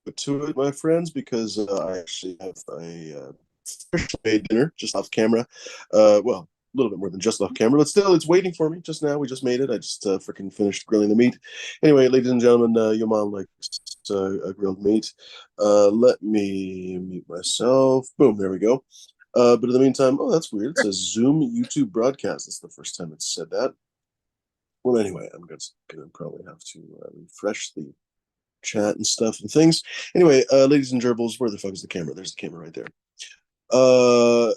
to it, my friends, because I actually have a freshly made dinner just off camera. Well, a little bit more than just off camera, but still, it's waiting for me just now. We just made it. I just freaking finished grilling the meat. Anyway, ladies and gentlemen, your mom likes grilled meat. Let me mute myself. Boom, there we go. But in the meantime, oh, that's weird. It says Zoom YouTube broadcast. That's the first time it's said that. Well, anyway, I'm gonna probably have to refresh the chat and stuff and things. Anyway, ladies and gerbils, where the fuck is the camera? There's the camera right there. Uh,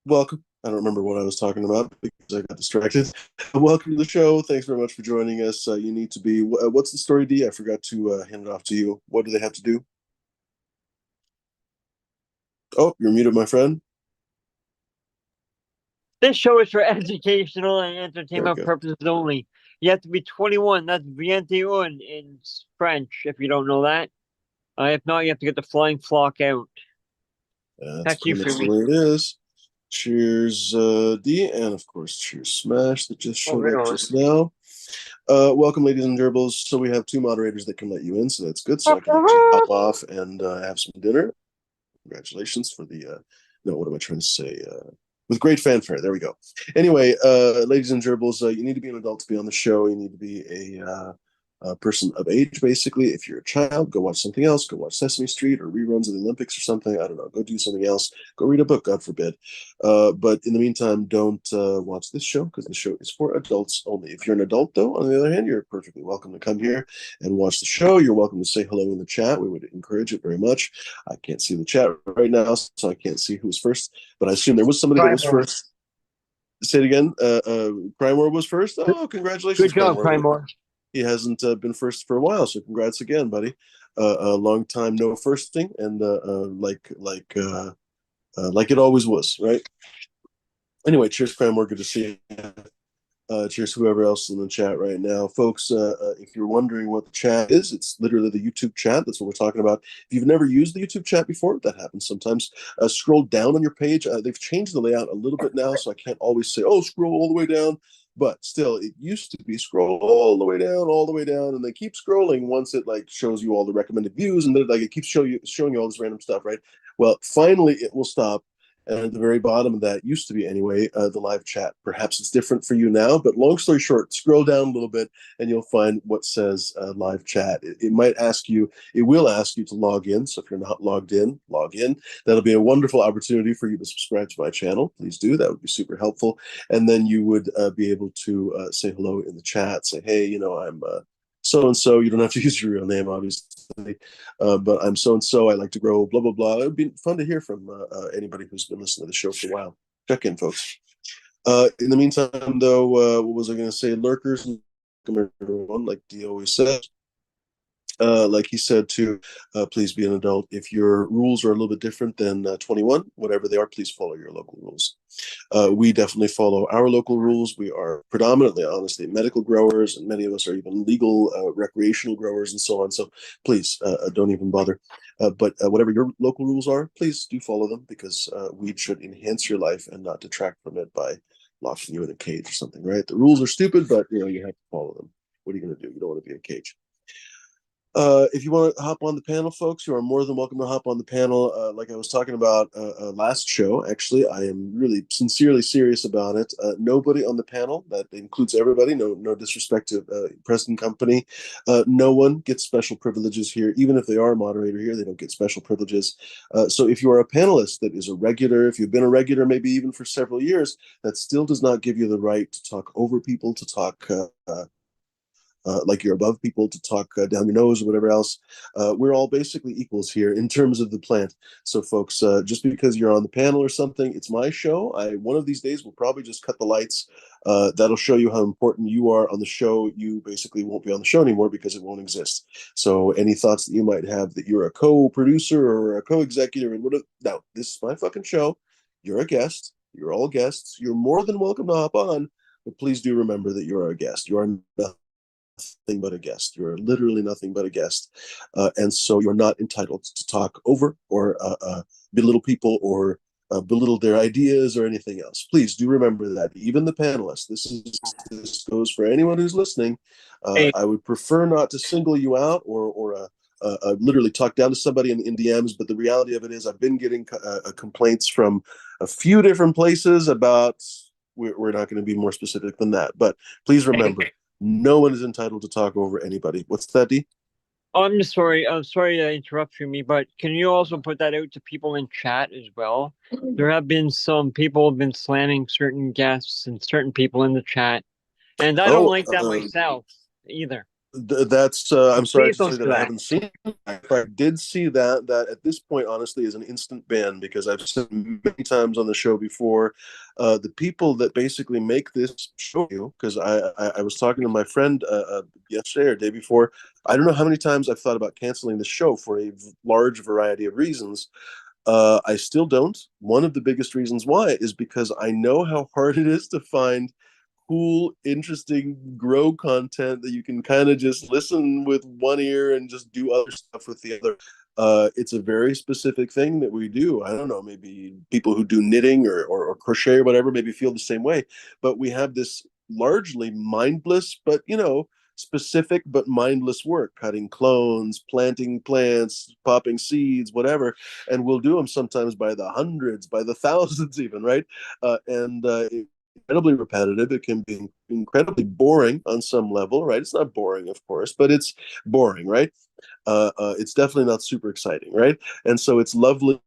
welcome. I don't remember what I was talking about because I got distracted. Welcome to the show. Thanks very much for joining us. You need to be. What's the story, D? I forgot to hand it off to you. What do they have to do? Oh, you're muted, my friend. This show is for educational and There we entertainment go. purposes only. You have to be 21. That's 21 in French, if you don't know that. If not, you have to get the flying flock out. That's Back to you, pretty much the Freebie. way it is. Cheers, D, and of course, cheers, Smash, that just Oh, showed right up on. just now. Welcome, ladies and gerbils. So we have two moderators that can let you in, so that's good. So I can actually hop off and have some dinner. Congratulations for the. No, what am I trying to say? With great fanfare. There we go. Anyway, ladies and gerbils, you need to be an adult to be on the show. You need to be a person of age, basically. If you're a child, go watch something else. Go watch Sesame Street or reruns of the Olympics or something. I don't know. Go do something else. Go read a book, God forbid. But in the meantime, don't watch this show because the show is for adults only. If you're an adult, though, on the other hand, you're perfectly welcome to come here and watch the show. You're welcome to say hello in the chat. We would encourage it very much. I can't see the chat right now, so I can't see who was first, but I assume there was somebody that was Primor. first. Say it again. Primor was first. Oh, congratulations, Good job, Primor. Primor. He hasn't been first for a while, so congrats again, buddy. A long time no firsting, and like it always was, right? Anyway, cheers, Primor. Good to see you. Cheers, whoever else in the chat right now, folks. If you're wondering what the chat is, it's literally the YouTube chat. That's what we're talking about. If you've never used the YouTube chat before, that happens sometimes. Scroll down on your page. They've changed the layout a little bit now, so I can't always say, "Oh, scroll all the way down." But still, it used to be scroll all the way down, and they keep scrolling once it like shows you all the recommended views, and then like it keeps showing you all this random stuff, right? Well, finally, it will stop, and at the very bottom of that used to be anyway, the live chat. Perhaps it's different for you now, but long story short, scroll down a little bit and you'll find what says live chat. It might ask you, it will ask you to log in. So if you're not logged in, log in. That'll be a wonderful opportunity for you to subscribe to my channel. Please do. That would be super helpful. And then you would be able to say hello in the chat, say, hey, I'm so and so. You don't have to use your real name, obviously, but I'm so and so. I like to grow, blah blah blah. It would be fun to hear from anybody who's been listening to the show for a while. Check in, folks. In the meantime, though, what was I going to say? Lurkers, everyone, like D always says. Like he said too, please be an adult. If your rules are a little bit different than 21, whatever they are, please follow your local rules. We definitely follow our local rules. We are predominantly, honestly, medical growers, and many of us are even legal recreational growers and so on. So please don't even bother. But whatever your local rules are, please do follow them because weed should enhance your life and not detract from it by locking you in a cage or something, right? The rules are stupid, but you have to follow them. What are you going to do? You don't want to be in a cage. If you want to hop on the panel, folks, you are more than welcome to hop on the panel. Like I was talking about last show, actually, I am really sincerely serious about it. Nobody on the panel, that includes everybody, no disrespect to Preston Company, no one gets special privileges here. Even if they are a moderator here, they don't get special privileges. So if you are a panelist that is a regular, if you've been a regular maybe even for several years, that still does not give you the right to talk over people, to talk like you're above people, to talk down your nose or whatever else. We're all basically equals here in terms of the plant. So, folks, just because you're on the panel or something, it's my show. One of these days will probably just cut the lights. That'll show you how important you are on the show. You basically won't be on the show anymore because it won't exist. So, any thoughts that you might have that you're a co-producer or a co-executive and whatever, no, this is my fucking show. You're a guest. You're all guests. You're more than welcome to hop on, but please do remember that you are a guest. You are nothing but a guest. You're literally nothing but a guest. And so you're not entitled to talk over or belittle people or belittle their ideas or anything else. Please do remember that. Even the panelists, this goes for anyone who's listening. Hey, I would prefer not to single you out or literally talk down to somebody in DMs, but the reality of it is I've been getting complaints from a few different places about. We're not going to be more specific than that, but please remember, no one is entitled to talk over anybody. What's that, D? Oh, I'm just sorry. I'm sorry to interrupt you, me, but can you also put that out to people in chat as well? There have been some people have been slamming certain guests and certain people in the chat, and I don't Oh, like that myself either. that's So I'm sorry please to don't say do that I that. haven't seen it. If I did see that, that at this point honestly is an instant ban, because I've said many times on the show before, the people that basically make this show, because I was talking to my friend yesterday or day before. I don't know how many times I've thought about canceling the show for a large variety of reasons. I still don't. One of the biggest reasons why is because I know how hard it is to find cool, interesting, grow content that you can kind of just listen with one ear and just do other stuff with the other. It's a very specific thing that we do. I don't know, maybe people who do knitting or crochet or whatever maybe feel the same way, but we have this largely mindless, but specific but mindless work, cutting clones, planting plants, popping seeds, whatever. And we'll do them sometimes by the hundreds, by the thousands even, right? And incredibly repetitive. It can be incredibly boring on some level, right? It's not boring, of course, but it's boring, right? It's definitely not super exciting, right? And so it's lovely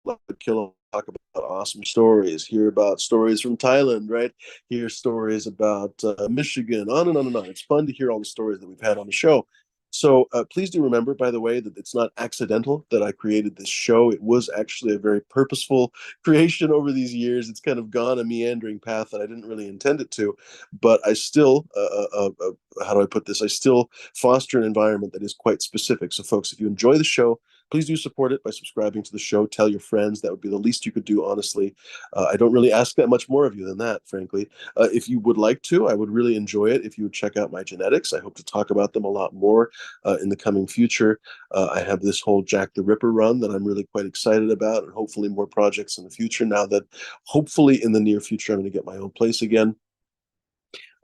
to kill talk about awesome stories, hear about stories from Thailand, right? Hear stories about Michigan, on and on and on. It's fun to hear all the stories that we've had on the show. So please do remember, by the way, that it's not accidental that I created this show. It was actually a very purposeful creation over these years. It's kind of gone a meandering path that I didn't really intend it to, but I still, how do I put this? I still foster an environment that is quite specific. So, folks, if you enjoy the show, please do support it by subscribing to the show. Tell your friends. That would be the least you could do, honestly. I don't really ask that much more of you than that, frankly. If you would like to, I would really enjoy it if you would check out my genetics. I hope to talk about them a lot more in the coming future. I have this whole Jack the Ripper run that I'm really quite excited about, and hopefully more projects in the future now that hopefully in the near future I'm going to get my own place again.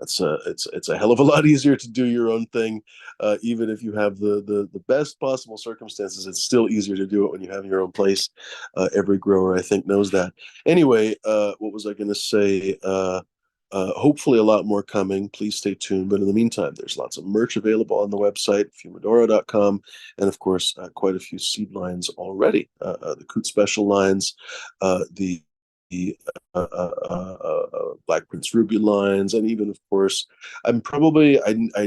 It's a hell of a lot easier to do your own thing, even if you have the best possible circumstances. It's still easier to do it when you have your own place. Every grower, I think, knows that. Anyway, what was I going to say? Hopefully, a lot more coming. Please stay tuned. But in the meantime, there's lots of merch available on the website, fumidora.com, and of course, quite a few seed lines already. The Coot Special lines, the Black Prince Ruby lines, and even, of course, I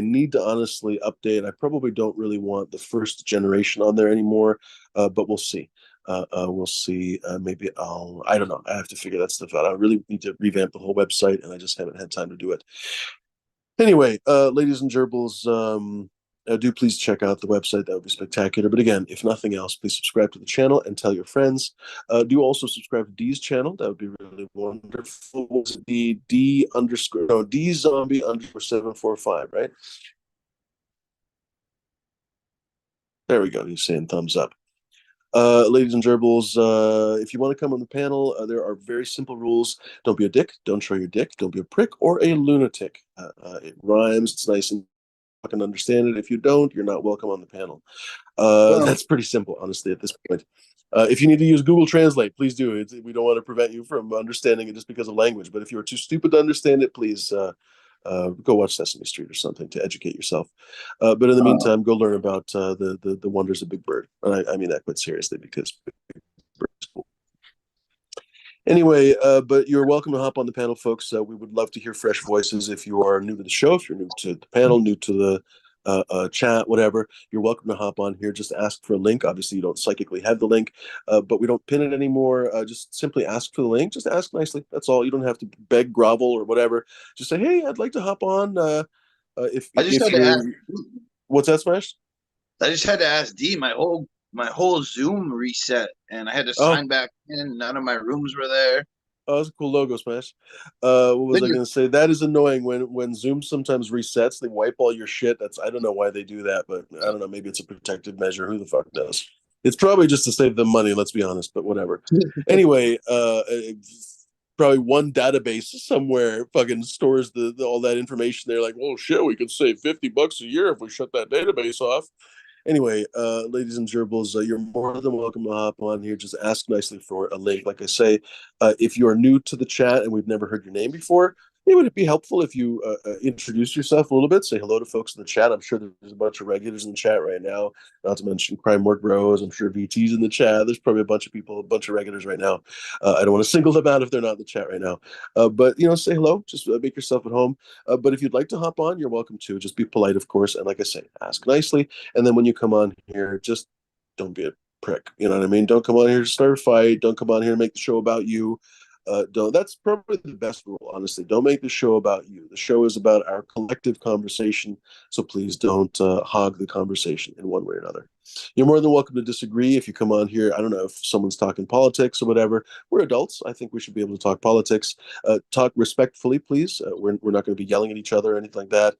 need to honestly update. I probably don't really want the first generation on there anymore, but we'll see. We'll see. Maybe I don't know. I have to figure that stuff out. I really need to revamp the whole website, and I just haven't had time to do it. Anyway, ladies and gerbils, do please check out the website. That would be spectacular. But again, if nothing else, please subscribe to the channel and tell your friends. Do also subscribe to D's channel. That would be really wonderful. Was it the D zombie underscore 745, right? There we go. He's saying thumbs up. Ladies and gerbils, if you want to come on the panel, there are very simple rules. Don't be a dick. Don't show your dick. Don't be a prick or a lunatic. It rhymes. It's nice and I can understand it. If you don't, you're not welcome on the panel. Well, That's pretty simple, honestly, at this point. If you need to use Google Translate, please do. We don't want to prevent you from understanding it just because of language. But if you are too stupid to understand it, please go watch Sesame Street or something to educate yourself. But in the meantime, go learn about the wonders of Big Bird. And I mean that quite seriously, because Big Bird is cool. Anyway, but you're welcome to hop on the panel, folks. We would love to hear fresh voices. If you are new to the show, if you're new to the panel, new to the chat, whatever, you're welcome to hop on here. Just ask for a link. Obviously, you don't psychically have the link, but we don't pin it anymore. Just simply ask for the link. Just ask nicely. That's all. You don't have to beg, grovel, or whatever. Just say, "Hey, I'd like to hop on." I just If had to ask. you're, what's that, Smash? I just had to ask D. My whole Zoom reset, and I had to Oh, sign back in. None of my rooms were there. oh, that's a cool logo, Smash. What was Then I you, going to say? That is annoying when Zoom sometimes resets. They wipe all your shit. I don't know why they do that, but I don't know. Maybe it's a protective measure. Who the fuck knows? It's probably just to save them money. Let's be honest, but whatever. Anyway, probably one database somewhere fucking stores all that information. They're like, well, shit, we could save $50 a year if we shut that database off. Anyway, ladies and gerbils, you're more than welcome to hop on here. Just ask nicely for a link. Like I say, if you are new to the chat and we've never heard your name before, it would be helpful if you introduce yourself a little bit. Say hello to folks in the chat. I'm sure there's a bunch of regulars in the chat right now. Not to mention Crime Work Bros. I'm sure VT's in the chat. There's probably a bunch of people, a bunch of regulars right now. I don't want to single them out if they're not in the chat right now. But say hello. Just make yourself at home. But if you'd like to hop on, you're welcome to. Just be polite, of course. And like I say, ask nicely. And then when you come on here, just don't be a prick. You know what I mean? Don't come on here to start a fight. Don't come on here to make the show about you. Don't. That's probably the best rule, honestly. Don't make the show about you. The show is about our collective conversation. So please don't hog the conversation in one way or another. You're more than welcome to disagree if you come on here. I don't know if someone's talking politics or whatever. We're adults. I think we should be able to talk politics. Talk respectfully, please. We're not going to be yelling at each other or anything like that.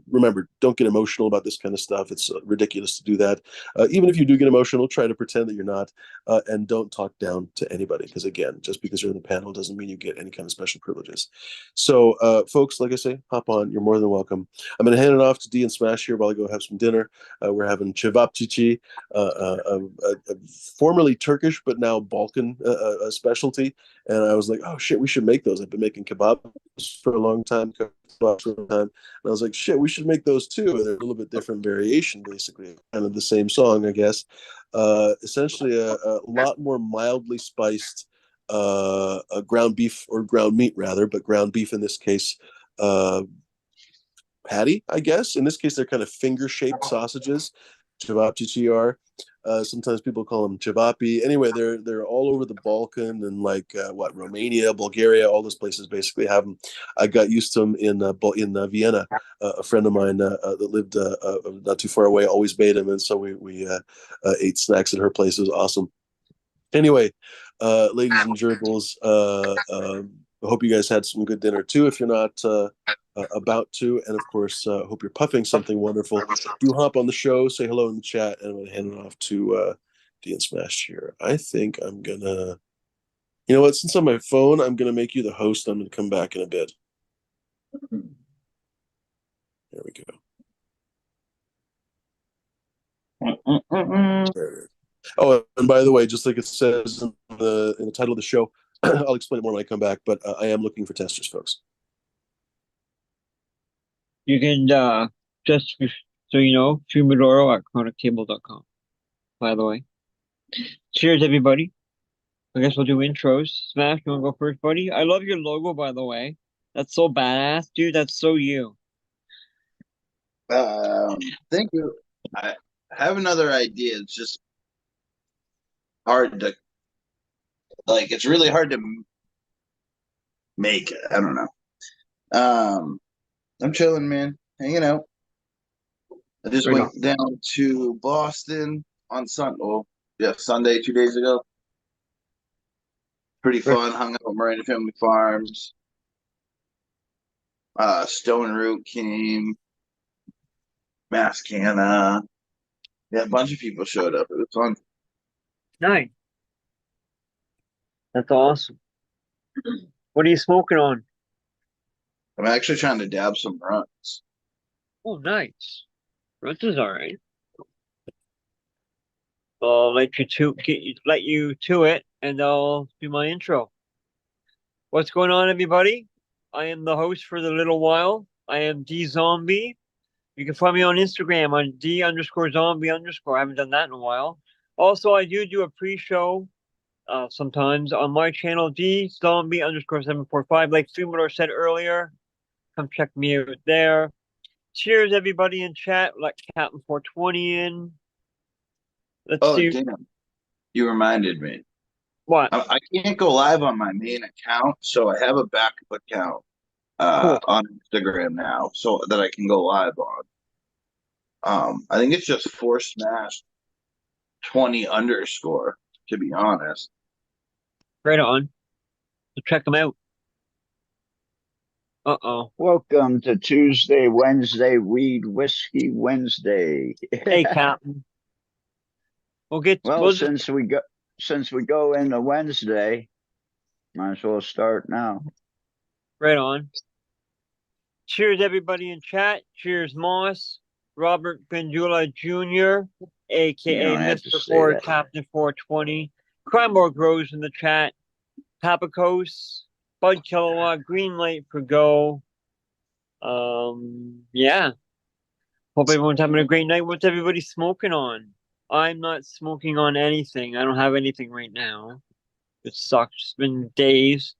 Remember, don't get emotional about this kind of stuff. It's ridiculous to do that. Even if you do get emotional, try to pretend that you're not, and don't talk down to anybody. Because again, just because you're in the panel doesn't mean you get any kind of special privileges. So, folks, like I say, hop on. You're more than welcome. I'm going to hand it off to D and Smash here while I go have some dinner. We're having cevapcici, formerly Turkish but now Balkan specialty. And I was like, oh shit, we should make those. I've been making kebabs for a long time, kebabs for a long time. And I was like, shit, we should make those too. And they're a little bit different variation, basically, kind of the same song, I guess. Essentially, a lot more mildly spiced ground beef or ground meat, rather, but ground beef in this case. Patty, I guess. In this case, they're kind of finger-shaped sausages. Cevapcici are. Sometimes people call them cevapi. Anyway, they're all over the Balkan and Romania, Bulgaria, all those places basically have them. I got used to them in Vienna. A friend of mine that lived not too far away always made them, and so we ate snacks at her place. It was awesome. Anyway, ladies and gerbils, I hope you guys had some good dinner too. If you're not about to, and of course, hope you're puffing something wonderful. Do hop on the show, say hello in the chat, and I'm going to hand it off to D and Smash here. I think I'm gonna, you know what? Since on my phone, I'm gonna make you the host. I'm gonna come back in a bit. There we go. Oh, and by the way, just like it says in the title of the show, I'll explain it more when I come back. But I am looking for testers, folks. You can just so you know, Fumidoro at chronictable.com. By the way, cheers, everybody. I guess we'll do intros. Smash, you want to go first, buddy? I love your logo, by the way. That's so badass, dude. That's so you. Thank you. I have another idea. It's just hard to it's really hard to make it. I don't know. I'm chilling, man. Hanging out. I just Right went on. down to Boston on Sunday, 2 days ago. Pretty fun. Hung out with Miranda Family Farms. Stone Root came. Mascana. Yeah, a bunch of people showed up. It was fun. Nice. That's awesome. What are you smoking on? I'm actually trying to dab some runs. Oh, nice. Runs is all right. I'll let you to it, and I'll do my intro. What's going on, everybody? I am the host for the little while. I am D Zombie. You can find me on Instagram on D_zombie_. I haven't done that in a while. Also, I do a pre-show sometimes on my channel, D Zombie_745. Like Fumidor said earlier, come check me out there. Cheers, everybody in chat. Let Captain 420 in. Let's see. Damn. You reminded me. What? I can't go live on my main account, so I have a backup account Cool. on Instagram now, so that I can go live on. I think it's just /20_, to be honest. Right on. So check them out. Uh-oh. Welcome to Tuesday, Wednesday, Weed Whiskey Wednesday. Hey, Captain. Well, since we go into Wednesday, might as well start now. Right on. Cheers, everybody in chat. Cheers, Moss. Robert Bandula Jr., You aka don't have to Mr. say Ford that. Captain 420. Crymore Grows in the chat. Papakos, Bud Kilowatt, Green Light for Go. Yeah. Hope everyone's having a great night. What's everybody smoking on? I'm not smoking on anything. I don't have anything right now. It sucks. It's been days.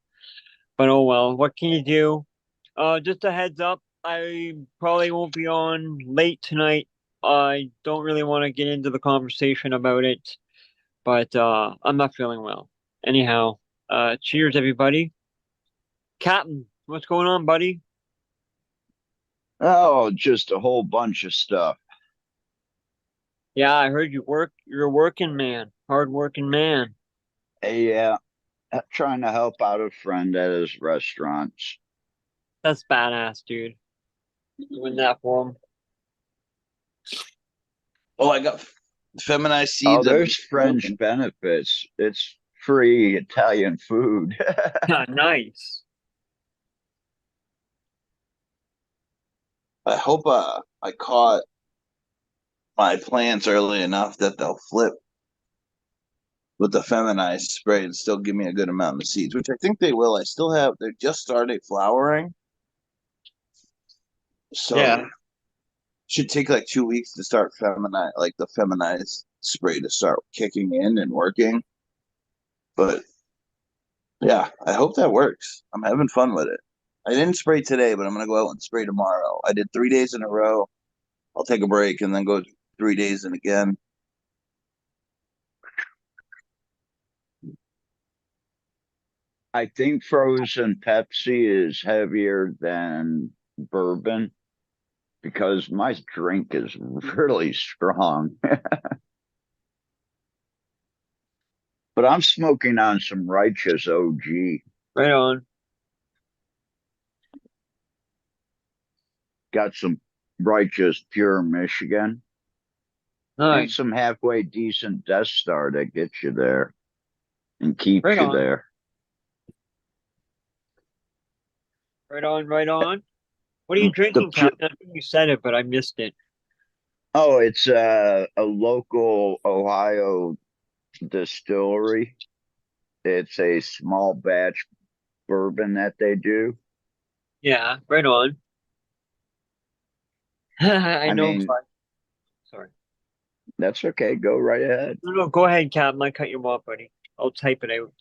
But oh well, what can you do? Just a heads up, I probably won't be on late tonight. I don't really want to get into the conversation about it, but I'm not feeling well. Anyhow, cheers everybody. Captain, what's going on, buddy? Oh, just a whole bunch of stuff. Yeah, I heard you work. You're a working man, hard working man. Yeah, trying to help out a friend at his restaurants. That's badass, dude. Doing that for him. Oh, I got feminized Oh, seeds. there's fringe benefits. It's free Italian food. Yeah, nice. I hope I caught my plants early enough that they'll flip with the feminized spray and still give me a good amount of seeds, which I think they will. I still have, they just started flowering. So Yeah. should take like 2 weeks to start feminized, like the feminized spray to start kicking in and working. But yeah, I hope that works. I'm having fun with it. I didn't spray today, but I'm gonna go out and spray tomorrow. I did 3 days in a row. I'll take a break and then go 3 days and again. I think frozen Pepsi is heavier than bourbon because my drink is really strong. But I'm smoking on some righteous OG. Right on. Got some righteous pure Michigan. And Nice. some halfway decent Death Star that gets you there and keeps Right you on. there. Right on, right on. What are you drinking, Captain? I think you said it, but I missed it. Oh, it's a local Ohio distillery. It's a small batch bourbon that they do. Yeah, right on. I I know. mean, Sorry. that's okay. Go right ahead. No, go ahead, Captain. I cut you off, buddy. I'll type it out.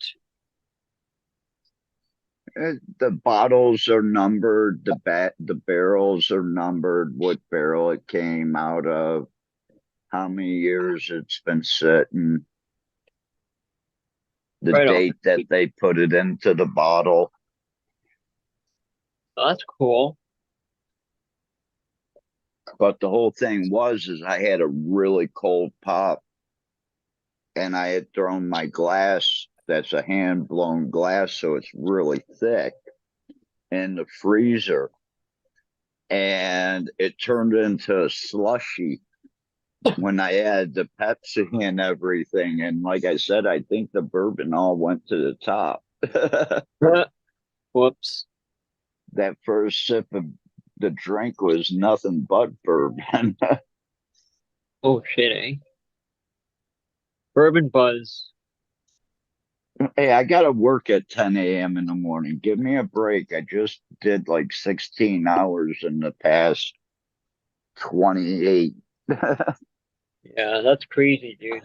The bottles are numbered. The barrels are numbered. What barrel it came out of. How many years it's been sitting. The Right on. date that they put it into the bottle. Oh, that's cool. But the whole thing is I had a really cold pop and I had thrown my glass, that's a hand blown glass, so it's really thick, in the freezer. And it turned into a slushy when I added the Pepsi and everything. And like I said, I think the bourbon all went to the top. Whoops. That first sip of the drink was nothing but bourbon. Oh, shit, eh? Bourbon Buzz. Hey, I got to work at 10 a.m. in the morning. Give me a break. I just did like 16 hours in the past 28. Yeah, that's crazy, dude.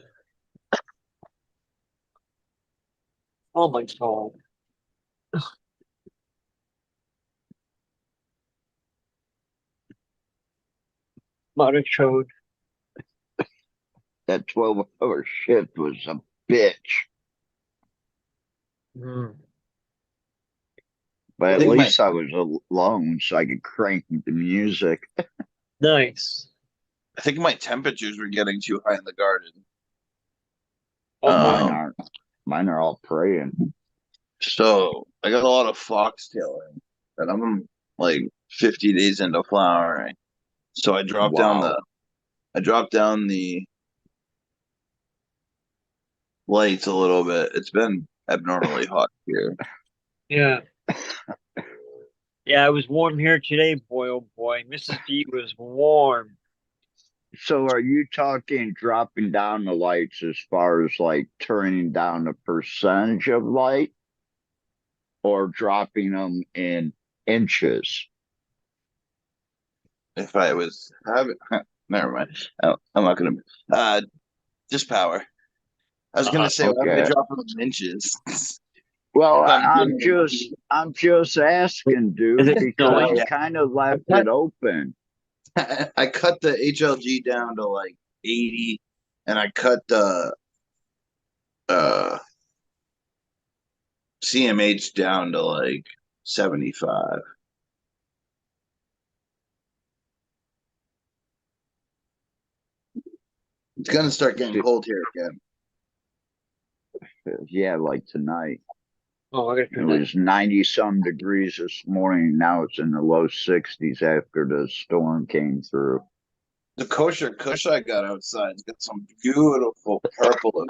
Oh my God. Mother chode. That 12-hour shift was a bitch. Mm. But I at think least I was alone so I could crank the music. Nice. I think my temperatures were getting too high in the garden. Oh, Mine boy. aren't. Mine are all praying. So I got a lot of foxtailing, and I'm like 50 days into flowering. So Wow. I dropped down the lights a little bit. It's been abnormally hot here. Yeah. Yeah, it was warm here today, boy, oh boy. Mrs. D was warm. So are you talking dropping down the lights as far as like turning down the percentage of light or dropping them in inches? If I was having, never mind. I'm not gonna. Just power. I was gonna say, why would I Okay. drop them in inches? Well, If I'm I'm just asking, Is dude, it because snowing? I kind of left cut, it open. I cut the HLG down to like 80, and I cut the uh CMH down to like 75. It's gonna start getting cold here again. Yeah, like tonight. Oh, I gotta It turn that. was 90 some degrees this morning. Now it's in the low 60s after the storm came through. The kosher kush I got outside, it's got some beautiful purple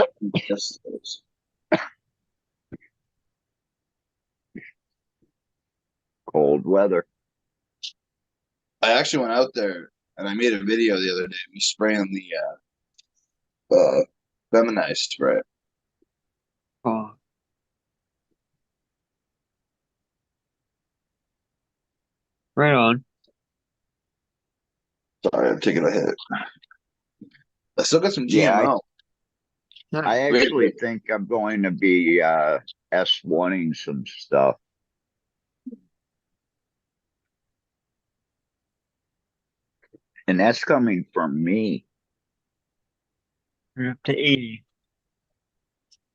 crystals. Cold weather. I actually went out there and I made a video the other day. Me spraying the feminized spray. Oh, right on. Sorry, I'm taking a hit. I still got some Yeah, GMO. I actually think I'm going to be S1ing some stuff. And that's coming from me. We're up to 80.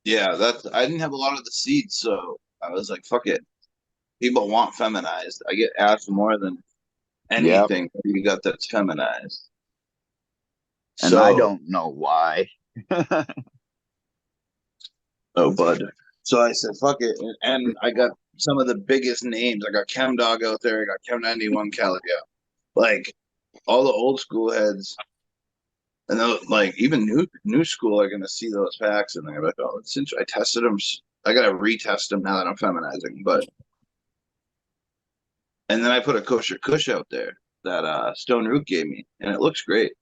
Yeah, that's I didn't have a lot of the seeds, so I was like, fuck it. People want feminized. I get asked more than Yep. anything you got that's feminized. And I So, don't know why. oh, bud. So I said, fuck it. And I got some of the biggest names. I got Chem Dog out there. I got Chem 91 Calico. Like, all the old school heads. And those, like, even new school are going to see those packs and they're like, oh, since I tested them, I got to retest them now that I'm feminizing. But, and then I put a kosher kush out there that Stone Root gave me, and it looks great.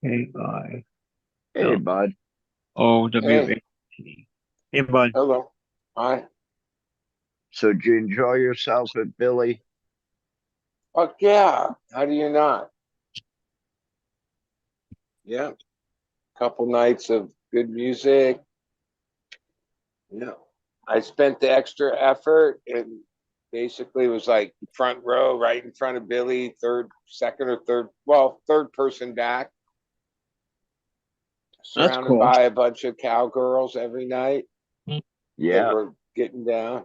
K-I. Hey, bud. O-W-A-T. Hey, bud. Hello. Hi. So did you enjoy yourself at Billy? Fuck yeah. How do you not? Yeah. Couple nights of good music. Yeah. I spent the extra effort and basically was like front row, right in front of Billy, third person back, That's surrounded cool. by a bunch of cowgirls every night that Yeah. were getting down.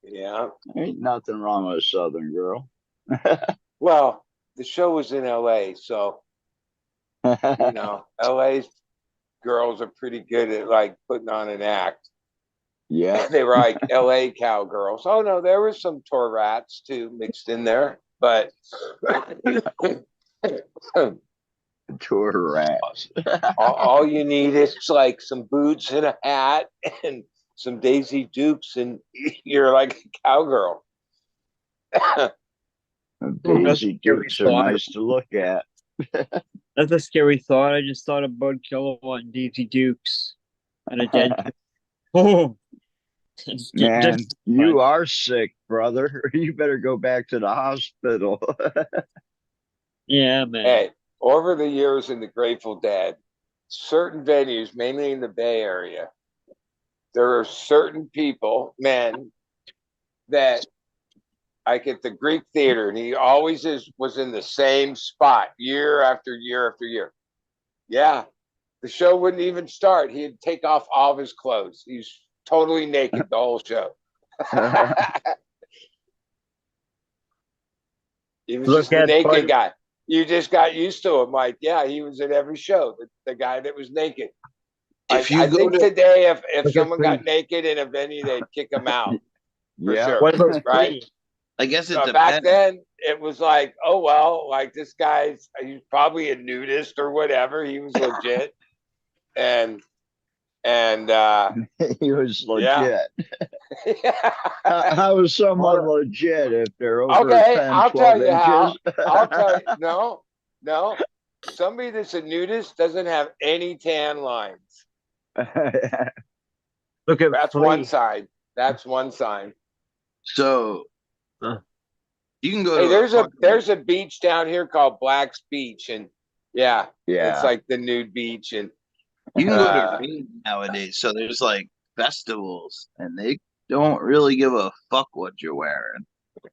Yeah. Ain't nothing wrong with a Southern girl. Well, the show was in LA, so LA's girls are pretty good at like putting on an act. Yeah. They were like LA cowgirls. Oh no, there was some tour rats too mixed in there, but Tour rats. all you need is like some boots and a hat and some Daisy Dukes, and you're like a cowgirl. Daisy Dukes are nice to look at. That's a scary thought. I just thought of Bud Kilowatt and Daisy Dukes and a dead. Oh, Man, you are sick, brother. You better go back to the hospital. Yeah, man. Hey, over the years in the Grateful Dead, certain venues, mainly in the Bay Area, there are certain people, men, that like at the Greek Theater, and he always was in the same spot year after year after year. Yeah, the show wouldn't even start. He'd take off all of his clothes. He's totally naked the whole show. He was just the naked guy. You just got used to him. Like, yeah, he was at every show. The guy that was naked. If you I go think to today, if someone got naked in a venue, they'd kick him out for Yeah. sure. What about Right? free? I guess it Back depends. then, it was like, oh well, like this he's probably a nudist or whatever. He was legit, and And He was yeah. legit. How is someone legit if they're over Okay, 10, I'll tell 12 you how. inches? I'll tell you. No. Somebody that's a nudist doesn't have any tan lines. Look at That's one Flea. sign. That's one sign. So Huh. you can go Hey, to a there's a beach down here called Black's Beach, and yeah, it's Yeah. like the nude beach, and you can go to raves nowadays. So there's like festivals, and they don't really give a fuck what you're wearing.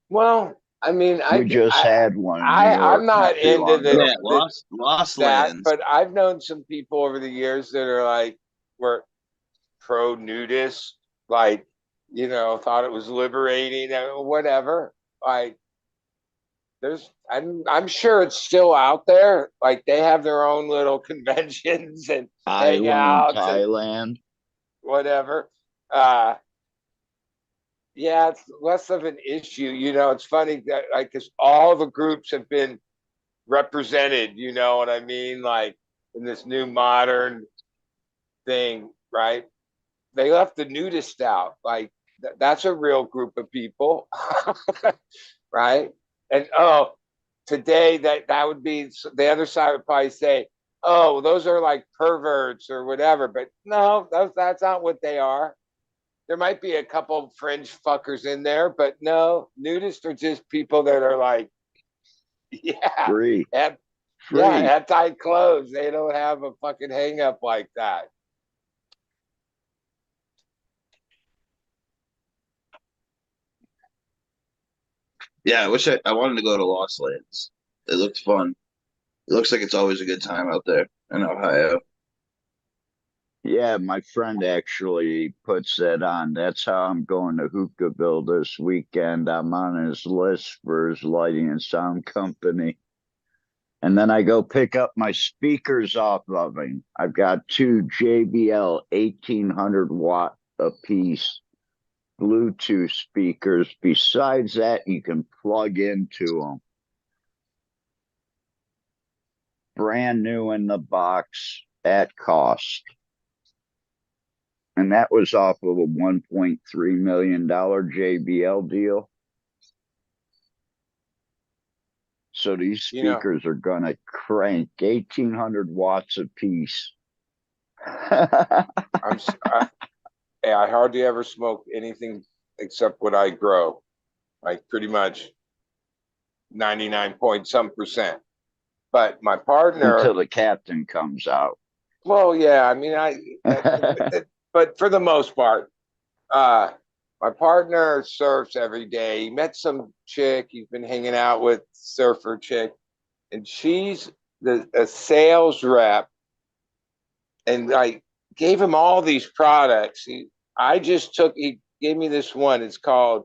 well, I mean, We just had one in New I'm York not too into long ago. Yeah, Lost that, Lands. but I've known some people over the years that are like were pro nudist, like thought it was liberating, whatever. Like I'm sure it's still out there. Like they have their own little conventions and Island, hangouts and Thailand. whatever. Yeah, it's less of an issue. It's funny that like because all the groups have been represented. You know what I mean? Like in this new modern thing, right? They left the nudist out. Like that's a real group of people, right? And today that would be the other side would probably say, oh, those are like perverts or whatever. But no, that's not what they are. There might be a couple fringe fuckers in there, but no, nudists are just people that are like, yeah, Free. yeah, Free. anti clothes. They don't have a fucking hang up like that. Yeah, I wish I wanted to go to Lost Lands. It looked fun. It looks like it's always a good time out there in Ohio. Yeah, my friend actually puts that on. That's how I'm going to Hookahville this weekend. I'm on his list for his lighting and sound company. And then I go pick up my speakers off of him. I've got two JBL 1800-watt apiece Bluetooth speakers. Besides that, you can plug into them. Brand new in the box at cost. And that was off of a $1.3 million JBL deal. So these speakers are going to crank 1800 watts a piece. I hardly ever smoke anything except what I grow, like pretty much 99 point some percent. But my partner, until the captain comes out. Well, yeah, I mean, but for the most part, my partner surfs every day. He met some chick he's been hanging out with, surfer chick, and she's a sales rep, and I gave him all these products. He gave me this one. It's called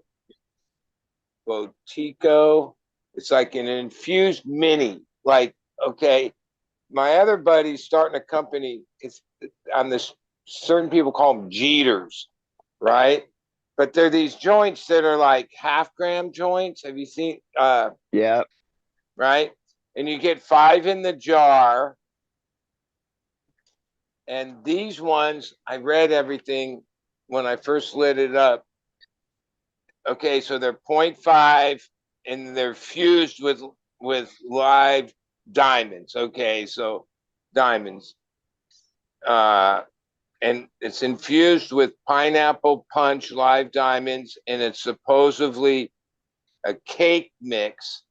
Botico. It's like an infused mini. Like, okay, my other buddy's starting a company. It's on this. Certain people call them Jeters, right? But they're these joints that are like half-gram joints. Have you seen? Yeah. Right, and you get 5 in the jar. And these ones, I read everything when I first lit it up. Okay, so they're 0.5 and they're fused with live diamonds. Okay, so diamonds. And it's infused with pineapple punch live diamonds, and it's supposedly a cake mix,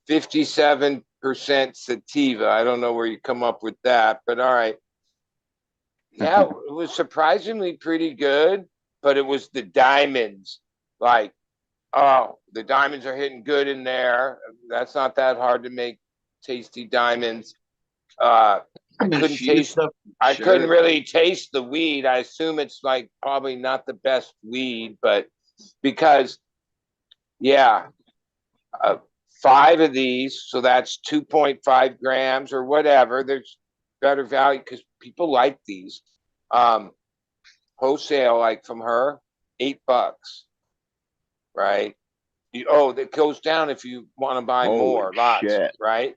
57% sativa. I don't know where you come up with that, but all right. Yeah, it was surprisingly pretty good, but it was the diamonds. Like, oh, the diamonds are hitting good in there. That's not that hard to make tasty diamonds. I couldn't taste stuff. I Sure. couldn't really taste the weed. I assume it's like probably not the best weed, but because yeah, 5 of these, so that's 2.5 grams or whatever. There's better value because people like these. Wholesale, like from her, $8, right? That goes down if you want to buy Holy more, lots, shit. right?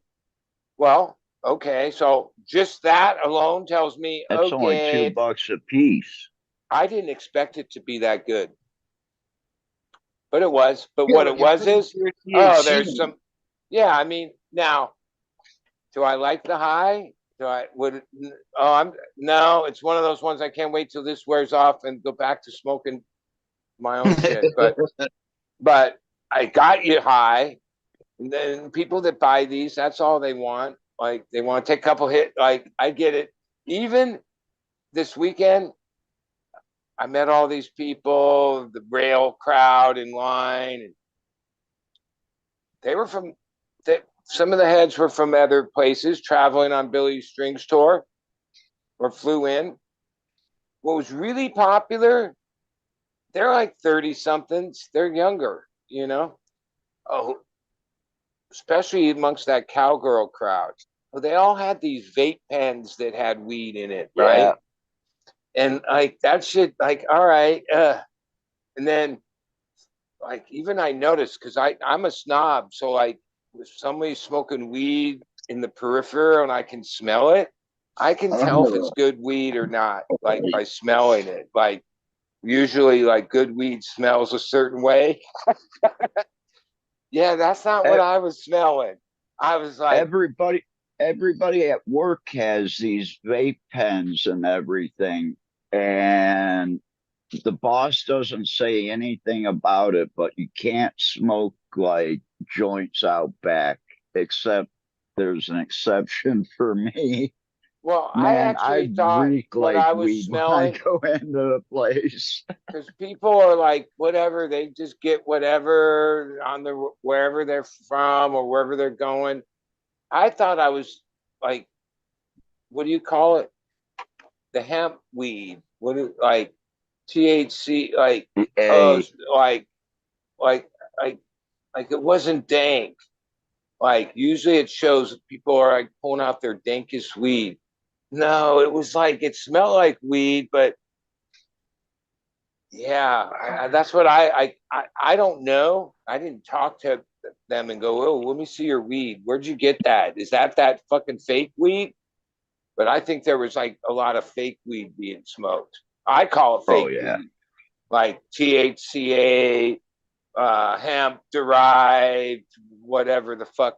Well, Okay, so just that alone tells me, That's only okay, $2 a piece. I didn't expect it to be that good, but it was. But Yeah, what but it you're was putting is, pure oh, THC there's in it. some, yeah, I mean, now, do I like the high? Do I, would, oh, no, it's one of those ones I can't wait till this wears off and go back to smoking my own shit. But I got you high. And then people that buy these, that's all they want. Like they want to take a couple hit. Like I get it. Even this weekend, I met all these people, the rail crowd in line, and they were from. Some of the heads were from other places, traveling on Billy Strings tour, or flew in. What was really popular? They're like 30 somethings. They're younger, you know. Oh, especially amongst that cowgirl crowd. Well, they all had these vape pens that had weed in it, Yeah. right? And like that shit, like, all right. And then like even I noticed because I'm a snob, so like if somebody's smoking weed in the peripheral and I can smell it, I can tell if it's Oh, good weed or not, like by smelling it. Like usually like good weed smells a certain way. Yeah, that's not what E- I was smelling. I was like, Everybody, everybody at work has these vape pens and everything, and the boss doesn't say anything about it, but you can't smoke like joints out back, except there's an exception for me. well, I Man, I actually thought reek what like I was weed when I smelling, go into the place. because people are like, whatever, they just get whatever on the wherever they're from or wherever they're going. I thought I was like, what do you call it? The hemp weed. What is like THC? Like, oh, A like, like, like it wasn't dank. Like usually it shows people are like pulling out their dankest weed. No, it was like it smelled like weed, but yeah, that's what I don't know. I didn't talk to them and go, oh, let me see your weed. Where'd you get that? Is that fucking fake weed? But I think there was like a lot of fake weed being smoked. I call it oh fake yeah. weed, like THCA, hemp derived, whatever the fuck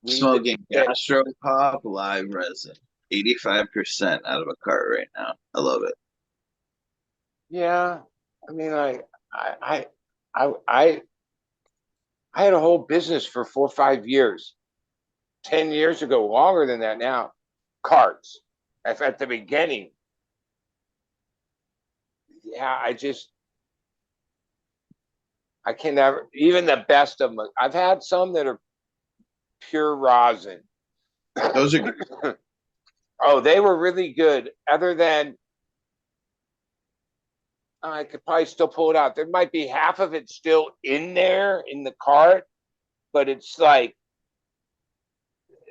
weed smoking that gastropop live resin. 85% out of a cart right now. I love it. yeah. I mean, I, I, I, I had a whole business for 4 or 5 years. 10 years ago, longer than that now, carts. At the beginning, yeah, I can never, even the best of them. I've had some that are pure rosin. Those are good. Oh, they were really good. Other than I could probably still pull it out. There might be half of it still in there in the cart, but it's like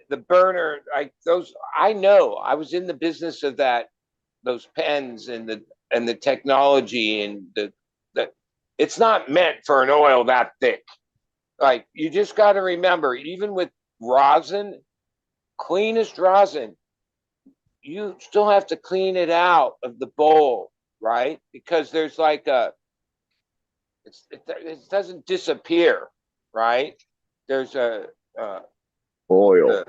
the burner, like those. I know I was in the business of that, those pens and the technology and the. It's not meant for an oil that thick. Like you just got to remember, even with rosin, cleanest rosin, you still have to clean it out of the bowl, right? Because there's like it doesn't disappear, right? There's uh, Oil.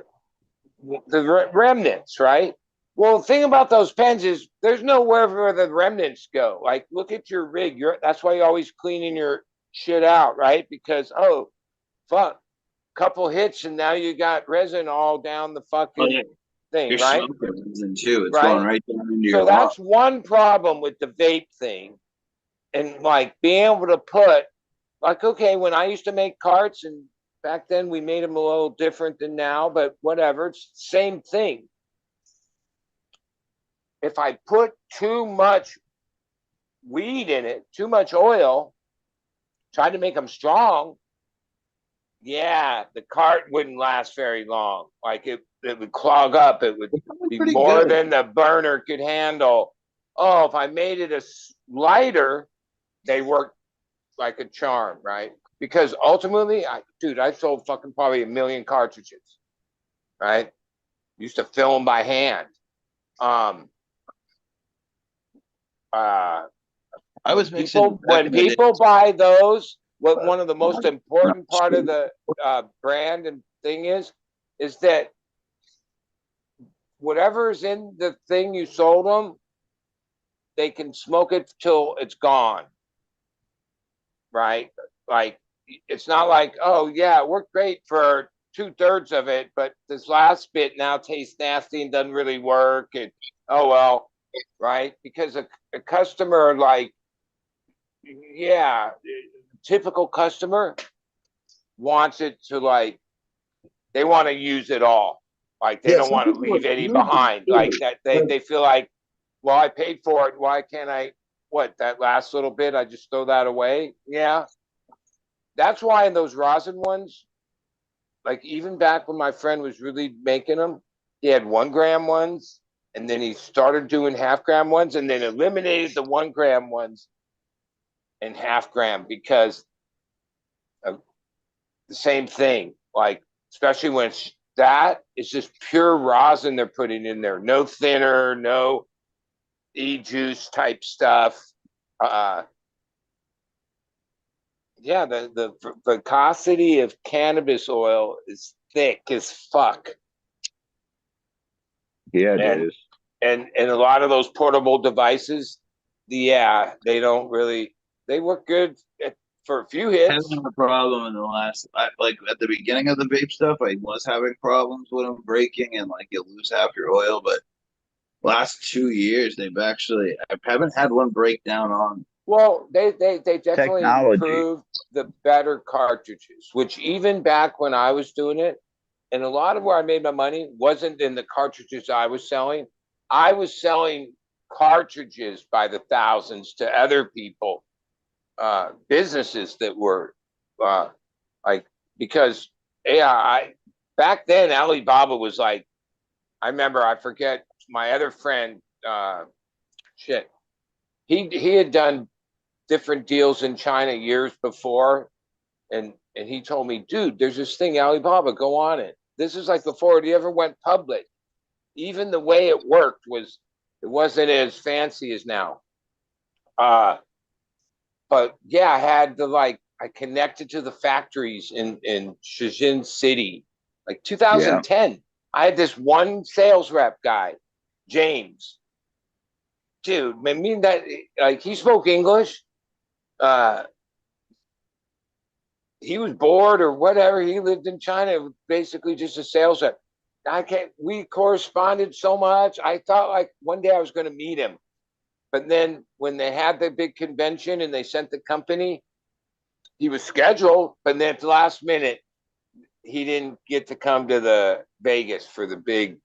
the remnants, right? Well, the thing about those pens is there's nowhere where the remnants go. Like, look at your rig. That's why you're always cleaning your shit out, right? Because fuck, couple hits and now you got resin all down the Oh, yeah. fucking thing, Your right? smoke resin too. It's going Right. right down into So your lung. that's one problem with the vape thing, and like being able to put like okay, when I used to make carts and back then we made them a little different than now, but whatever, it's the same thing. If I put too much weed in it, too much oil, tried to make them strong, yeah, the cart wouldn't last very long. Like it would clog up. It would It's probably be pretty more good. than the burner could handle. Oh, if I made it a lighter, they work like a charm, right? Because ultimately, dude, I sold fucking probably 1 million cartridges, right? Used to fill them by hand. I was mixing when people buy those, what one of the most important part of the brand and thing is that whatever's in the thing you sold them, they can smoke it till it's gone, right? Like it's not like, oh yeah, it worked great for 2/3 of it, but this last bit now tastes nasty and doesn't really work, and oh well, right? Because a customer, like, yeah, typical customer wants it to, like, they want to use it all. Like they don't want to leave any behind. Like that they feel like, well, I paid for it. Why can't I, what, that last little bit, I just throw that away? Yeah. That's why in those rosin ones, like even back when my friend was really making them, he had 1 gram ones, and then he started doing 0.5 gram ones, and then eliminated the 1 gram ones and 0.5 gram because of the same thing. Like, especially when that is just pure rosin they're putting in there, no thinner, no e-juice type stuff. Yeah, the viscosity of cannabis oil is thick as fuck. Yeah, it and is. and a lot of those portable devices, yeah, they don't really, they work good for a few hits. Having a problem in the last, like at the beginning of the vape stuff, I was having problems with them breaking and like you lose half your oil. But last 2 years, they've actually, I haven't had one break down on. Well, they definitely Technology. improved the better cartridges, which even back when I was doing it, and a lot of where I made my money wasn't in the cartridges I was selling. I was selling cartridges by the thousands to other people, businesses that were like, because yeah, back then Alibaba was like, I remember, I forget, my other friend, shit, he had done different deals in China years before, and he told me, dude, there's this thing Alibaba, go on it. This is like before it ever went public. Even the way it worked it wasn't as fancy as now. But yeah, I had the, like, I connected to the factories in Shenzhen City, like 2010. Yeah. I had this one sales rep guy, James. Dude, I mean, that, like, he spoke English. He was bored or whatever. He lived in China, basically just a sales rep. We corresponded so much. I thought like one day I was going to meet him. But then when they had the big convention and they sent the company, he was scheduled, but then at the last minute, he didn't get to come to the Vegas for the big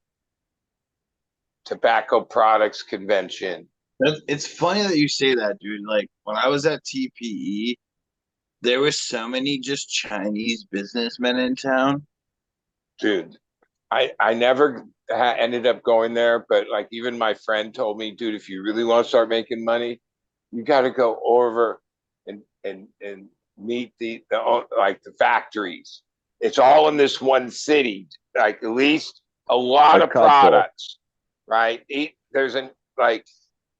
tobacco products convention. It's funny that you say that, dude. Like when I was at TPE, there were so many just Chinese businessmen in town. Dude, I never ended up going there, but like even my friend told me, dude, if you really want to start making money, you got to go over and meet the like the factories. It's all in this one city, like at least a lot of products, right? There's like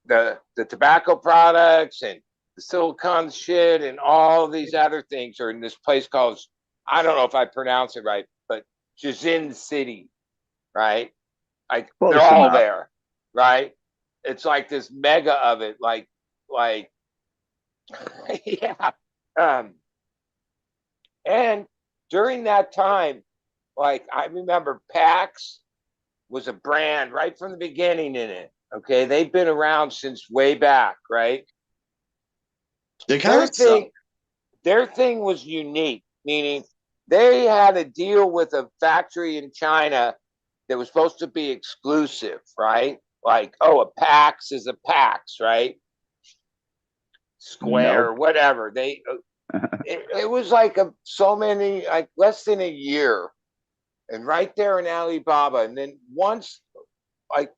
the tobacco products and the silicon shit and all these other things are in this place called, I don't know if I pronounce it right, but Shenzhen City, right? Like they're all there, right? It's like this mega of it, like yeah. And during that time, like I remember PAX was a brand right from the beginning in it. Okay, they've been around since way back, right? Their thing was unique, meaning they had a deal with a factory in China that was supposed to be exclusive, right? Like, oh, a PAX is a PAX, right? Square, whatever. It was like so many, like less than a year, and right there in Alibaba. And then once, like,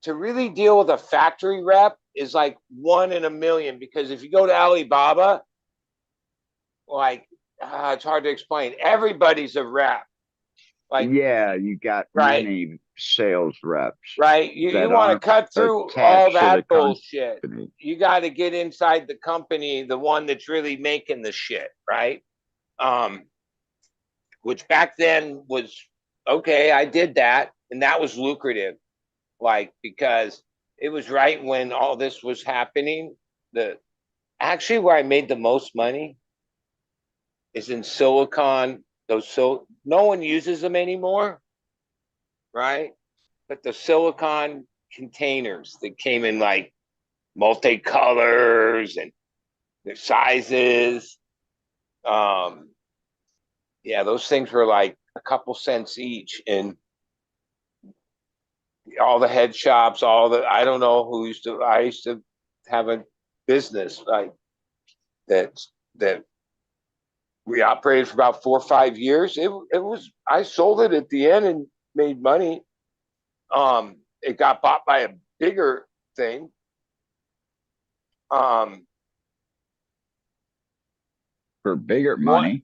to really deal with a factory rep is like 1 in a million, because if you go to Alibaba, like, it's hard to explain. Everybody's a rep. Like, Yeah, you got right, many sales reps right. You that want to aren't cut through all attached to the that bullshit. company. You got to get inside the company, the one that's really making the shit, right? Um, which back then was okay. I did that, and that was lucrative, like because it was right when all this was happening. The actually where I made the most money is in silicon. Those so no one uses them anymore, right? But the silicon containers that came in like multicolors and their sizes. Um, yeah, those things were like a couple cents each, and all the head shops, all the I don't know who used to. I used to have a business like that that we operated for about 4 or 5 years. It was I sold it at the end and made money. It got bought by a bigger thing. Um, For bigger what money.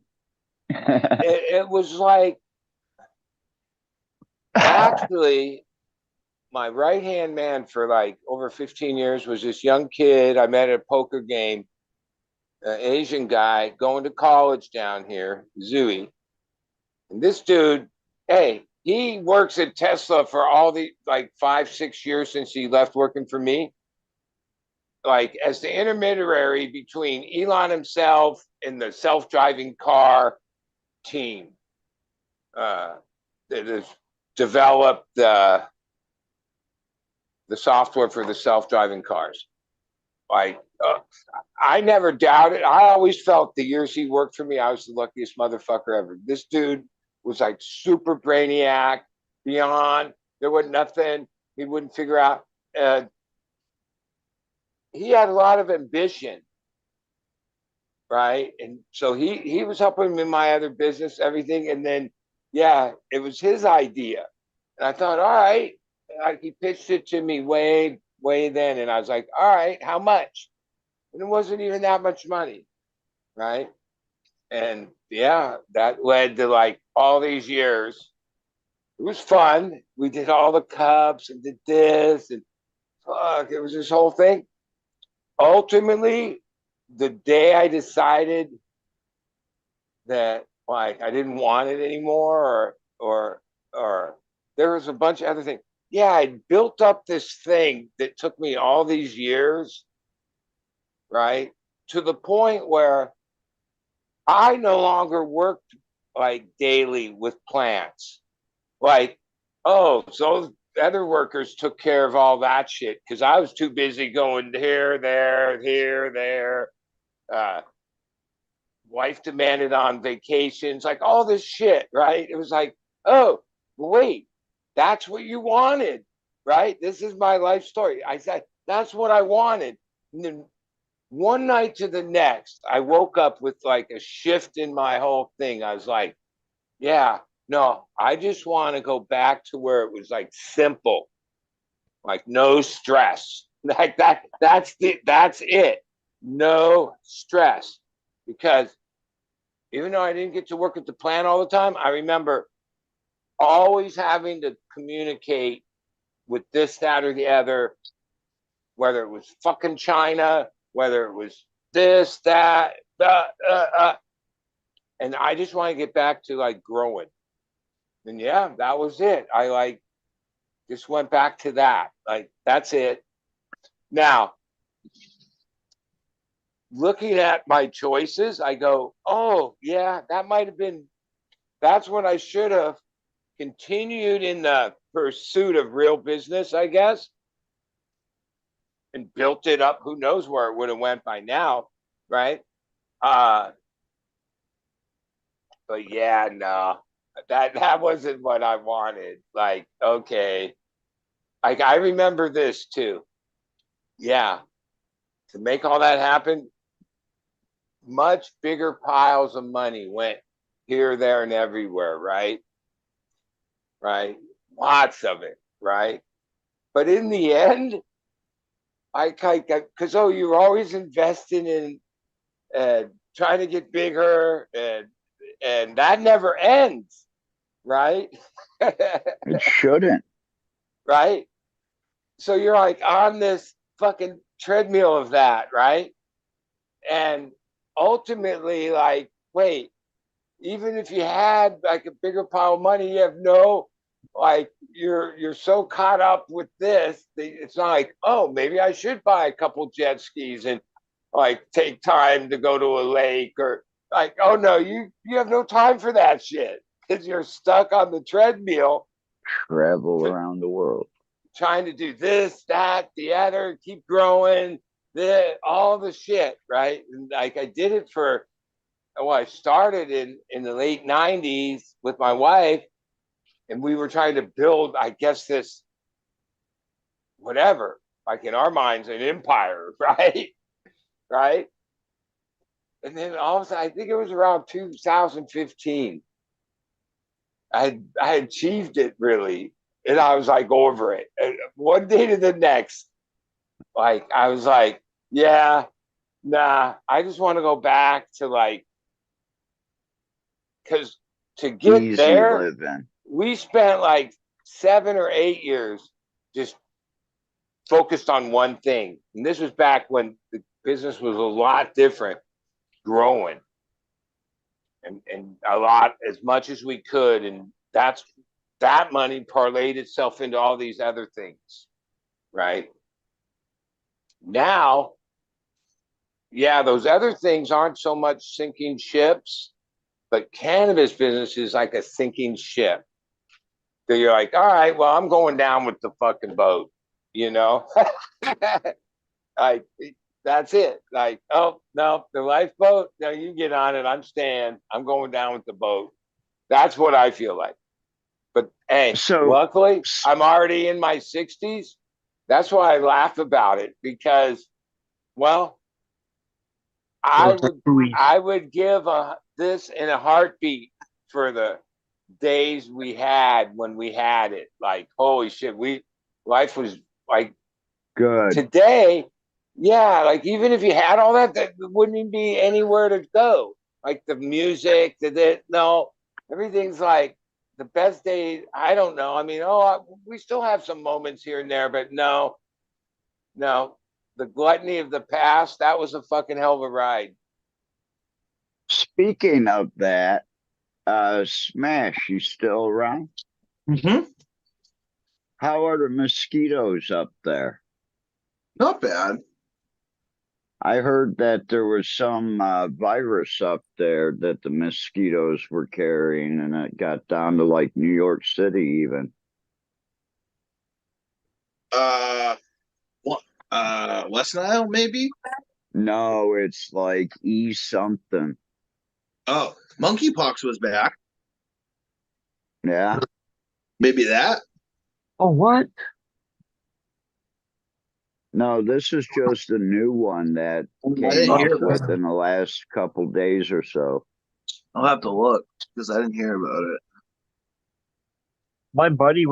it was like actually my right hand man for like over 15 years was this young kid I met at a poker game, an Asian guy going to college down here, Zooey. And this dude, hey, he works at Tesla for all the like 5, 6 years since he left working for me, like as the intermediary between Elon himself and the self-driving car team uh, that has developed the software for the self-driving cars. Like, I never doubted. I always felt the years he worked for me, I was the luckiest motherfucker ever. This dude was like super brainiac, beyond. There was nothing he wouldn't figure out. Uh, he had a lot of ambition, right? And so he was helping me in my other business, everything. And then, yeah, it was his idea, and I thought, all right. He pitched it to me way then, and I was like, all right, how much? And it wasn't even that much money, right? And yeah, that led to like all these years. It was fun. We did all the cups and did this, and fuck, it was this whole thing. Ultimately, the day I decided that like I didn't want it anymore, or there was a bunch of other things. Yeah, I built up this thing that took me all these years, right? To the point where I no longer worked like daily with plants. Like, oh, so other workers took care of all that shit because I was too busy going here, there. Uh, Wife demanded on vacations, like all this shit, right? It was like, oh, wait, that's what you wanted, right? This is my life story. I said, that's what I wanted. And then one night to the next, I woke up with like a shift in my whole thing. I was like, yeah, no, I just want to go back to where it was like simple, like no stress. Like that's it. No stress. Because even though I didn't get to work at the plant all the time, I remember always having to communicate with this, that, or the other, whether it was fucking China, whether it was this, that, and I just want to get back to like growing. And yeah, that was it. I like just went back to that. Like that's it. Now, looking at my choices, I go, oh yeah, that might have been. That's when I should have continued in the pursuit of real business, I guess, and built it up. Who knows where it would have went by now, right? Uh, but yeah, no, that wasn't what I wanted. Like, okay, like I remember this too. Yeah, to make all that happen, much bigger piles of money went here, there, and everywhere, right? Right, lots of it, right? But in the end, I because oh, you're always investing in trying to get bigger, and that never ends. right? It shouldn't. Right? So you're like on this fucking treadmill of that, right? And ultimately, like, wait, even if you had like a bigger pile of money, you have no, like, you're so caught up with this that it's not like, oh, maybe I should buy a couple jet skis and like take time to go to a lake, or like, oh no, you have no time for that shit because you're stuck on the treadmill Travel to, around the world. trying to do this, that, the other, keep growing, all the shit, right? And like I did it for, well, I started in the late '90s with my wife, and we were trying to build, I guess, this whatever, like in our minds, an empire, right? Right. And then all of a sudden, I think it was around 2015, I achieved it really, and I was like over it. And one day to the next, like I was like, yeah, nah, I just want to go back to like, because to get Easy there, living. we spent like 7 or 8 years just focused on one thing. And this was back when the business was a lot different, growing and a lot, as much as we could. And that money parlayed itself into all these other things, right? Now, yeah, those other things aren't so much sinking ships, but cannabis business is like a sinking ship. So you're like, all right, well, I'm going down with the fucking boat, you know? Like, that's it. Like, oh, no, the lifeboat, no, you get on it. I'm staying. I'm going down with the boat. That's what I feel like. But hey, So, luckily, I'm already in my 60s. That's why I laugh about it because, well, I would I would give this in a heartbeat for the days we had when we had it. Like, holy shit, life was like good. today. Yeah, like even if you had all that, that wouldn't even be anywhere to go. Like the music, no, everything's like the best day. I don't know. I mean, we still have some moments here and there, but no, no, the gluttony of the past, that was a fucking hell of a ride. Speaking of that, Smash, you still around? Mm-hmm. How are the mosquitoes up there? Not bad. I heard that there was some virus up there that the mosquitoes were carrying, and it got down to like New York City even. What? West Nile, maybe? No, it's like E something. Oh, monkeypox was back. Yeah. Maybe that. Oh, what? No, this is just a new one that I came didn't up hear about it. within the last couple days or so. I'll have to look because I didn't hear about it. My buddy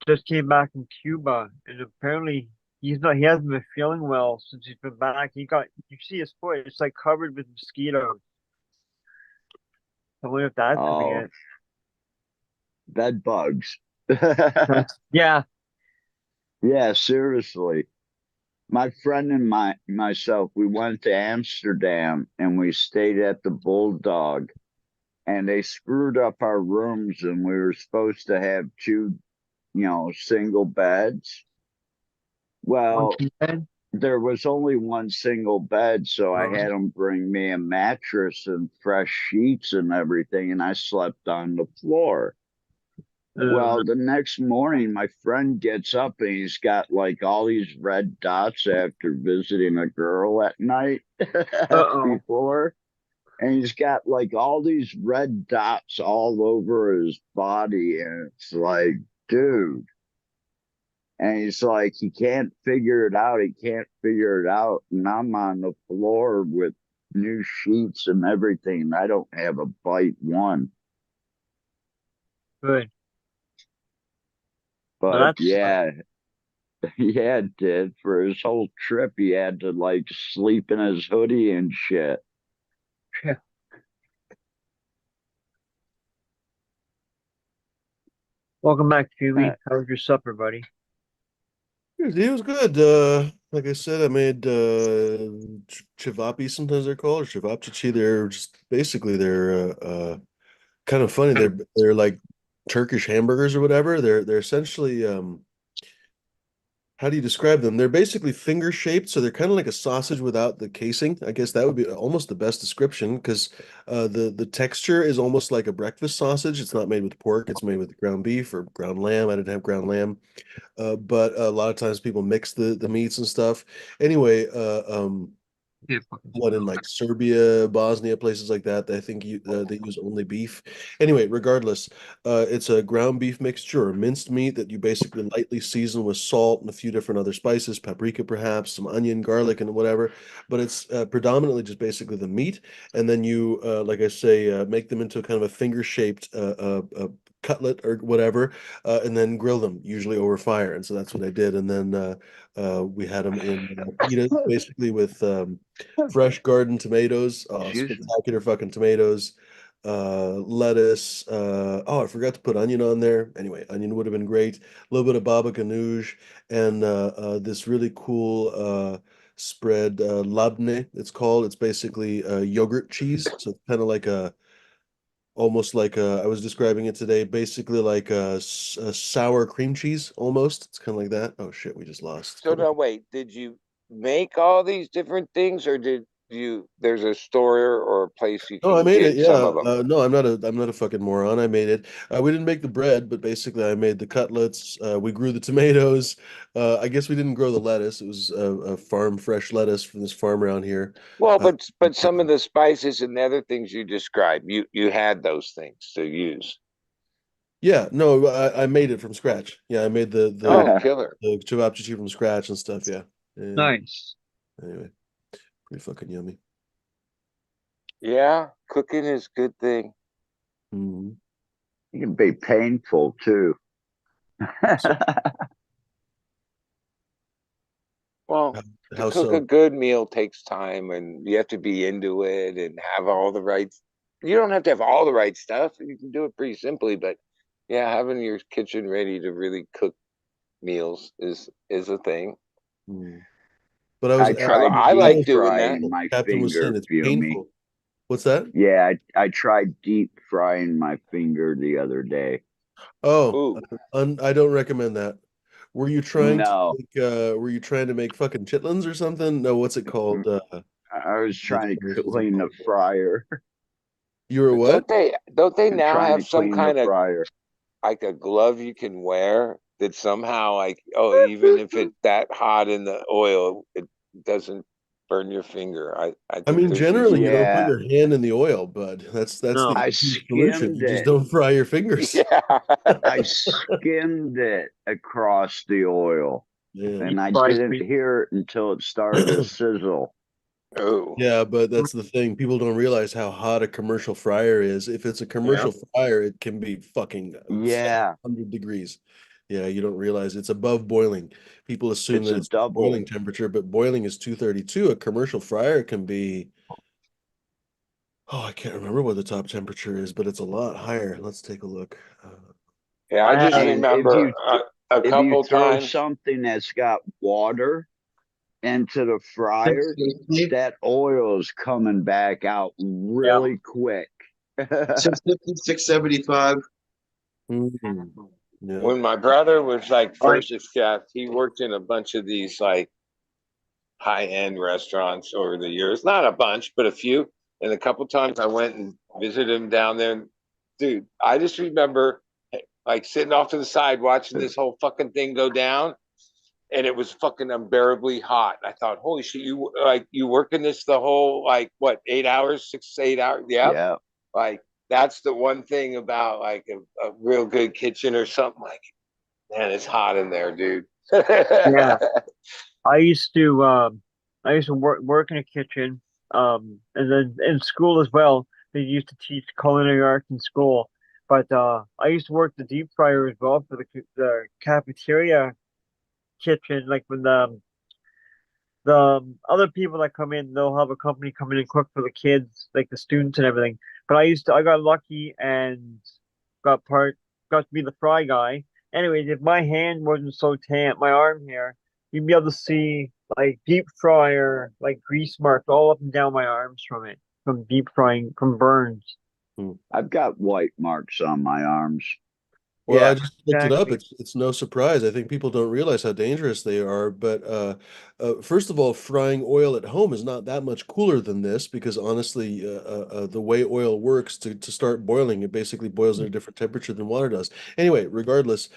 just came back from Cuba, and apparently he hasn't been feeling well since he's been back. You see his foot, it's like covered with mosquitoes. I wonder if that's Oh, it. bed bugs. Yeah. Yeah, seriously. My friend and myself, we went to Amsterdam and we stayed at the Bulldog, and they screwed up our rooms, and we were supposed to have two, single beds. Well, Monkey head? there was only one single bed, so I Uh, had them bring me a mattress and fresh sheets and everything, and I slept on the floor. Well, the next morning, my friend gets up and he's got like all these red dots after visiting a girl at night uh-oh. before. And he's got like all these red dots all over his body. And it's like, dude. And he's like, he can't figure it out. He can't figure it out. And I'm on the floor with new sheets and everything. I don't have a bite one. Good. Well, But yeah, yeah, it did. For his whole trip, he had to like sleep in his hoodie and shit. Welcome back, Uh, Jimmy. How was your supper, buddy? It was good. Like I said, I made chivapi, sometimes they're called, or chivapchichi. They're just basically kind of funny. They're like Turkish hamburgers or whatever. They're essentially how do you describe them? They're basically finger shaped, so they're kind of like a sausage without the casing. I guess that would be almost the best description because the texture is almost like a breakfast sausage. It's not made with pork; it's made with ground beef or ground lamb. I didn't have ground lamb, but a lot of times people mix the meats and stuff. Anyway, Yeah, fucking what in like Serbia, Bosnia, places like that. I think they use only beef. Anyway, regardless, it's a ground beef mixture or minced meat that you basically lightly season with salt and a few different other spices, paprika perhaps, some onion, garlic, and whatever. But it's predominantly just basically the meat, and then you, like I say, make them into kind of a finger-shaped cutlet or whatever, and then grill them usually over fire. And so that's what I did. And then we had them in pita, basically with fresh garden tomatoes, excuse me. spectacular fucking tomatoes, lettuce. Oh, I forgot to put onion on there. Anyway, onion would have been great. A little bit of baba ganoush and this really cool spread, labne. It's called. It's basically yogurt cheese. So it's kind of like a almost like I was describing it today, basically like a sour cream cheese almost. It's kind of like that. Oh shit, we just lost. So now wait, did you make all these different things, or did you? There's a store or a place you No, I can made it. get some Yeah. of them. No, I'm not a fucking moron. I made it. We didn't make the bread, but basically I made the cutlets. We grew the tomatoes. I guess we didn't grow the lettuce. It was a farm fresh lettuce from this farm around here. Well, Uh, but some of the spices and the other things you described, you had those things to use. yeah, no, I made it from scratch. Yeah, I made Oh, killer! the cevapcici from scratch and stuff. Yeah. Yeah. nice. Anyway, pretty fucking yummy. Yeah, cooking is a good thing. Mhm. It can be painful too. So, Well, to how cook a so? good meal takes time, and you have to be into it and have all the right. You don't have to have all the right stuff. You can do it pretty simply, but yeah, having your kitchen ready to really cook meals is a thing. Hmm. But I was I I tried I deep like as doing that. frying my Captain was saying, finger, it's Fumi. painful. What's that? Yeah, I tried deep frying my finger the other day. Oh, Ooh, I don't recommend that. No, Were you trying to make fucking chitlins or something? No, what's it called? I was The trying to Dalmatians are clean the called. fryer. You were what? don't they I'm now trying have to some clean the kind of fryer. like a glove you can wear that somehow like oh even if it's that hot in the oil it doesn't burn your finger. I I think mean, there's some generally you don't put Yeah, your hand in the oil, bud. That's the No. I easy solution. skimmed You just it. don't fry your fingers. yeah. I skimmed it across the oil, Yeah. Deep and I fried didn't fish. hear it until it started to sizzle. Oh Yeah, but that's the thing. People don't realize how hot a commercial fryer is. If it's a yeah. commercial fryer, it can be fucking Yeah, 700 degrees. Yeah, you don't realize it's above boiling. People assume it's that a it's double. boiling temperature, but boiling is 232. A commercial fryer can be, oh, I can't remember what the top temperature is, but it's a lot higher. Let's take a look. Yeah, I I just have And remember a if you couple throw times. something that's got water into the fryer, 650, that oil is coming back out yeah. really quick. 650, 675. Mm, yeah. When my brother was like Like first a chef, he worked in a bunch of these like high-end restaurants over the years. Not a bunch, but a few. And a couple times I went and visited him down there. Dude, I just remember like sitting off to the side watching this whole fucking thing go down. And it was fucking unbearably hot. I thought, holy shit, you working this the whole like what 8 hours, 6 to 8 hours? Yep. Yeah, Like that's the one thing about like a real good kitchen or something like man, it's hot in there, dude. yeah. I used to work in a kitchen, and then in school as well. They used to teach culinary arts in school. But I used to work the deep fryer as well for the cafeteria kitchen. Like when the other people that come in, they'll have a company come in and cook for the kids, like the students and everything. But I got lucky and got got to be the fry guy. Anyways, if my hand wasn't so tan, my arm here, you'd be able to see like deep fryer, like grease marks all up and down my arms from it, from deep frying, from burns. I've got white marks on my arms. Well, Yeah, I just looked it up. exactly. It's no surprise. I think people don't realize how dangerous they are. But first of all, frying oil at home is not that much cooler than this because honestly, the way oil works to start boiling, it basically boils at a different temperature than water does. Anyway, regardless,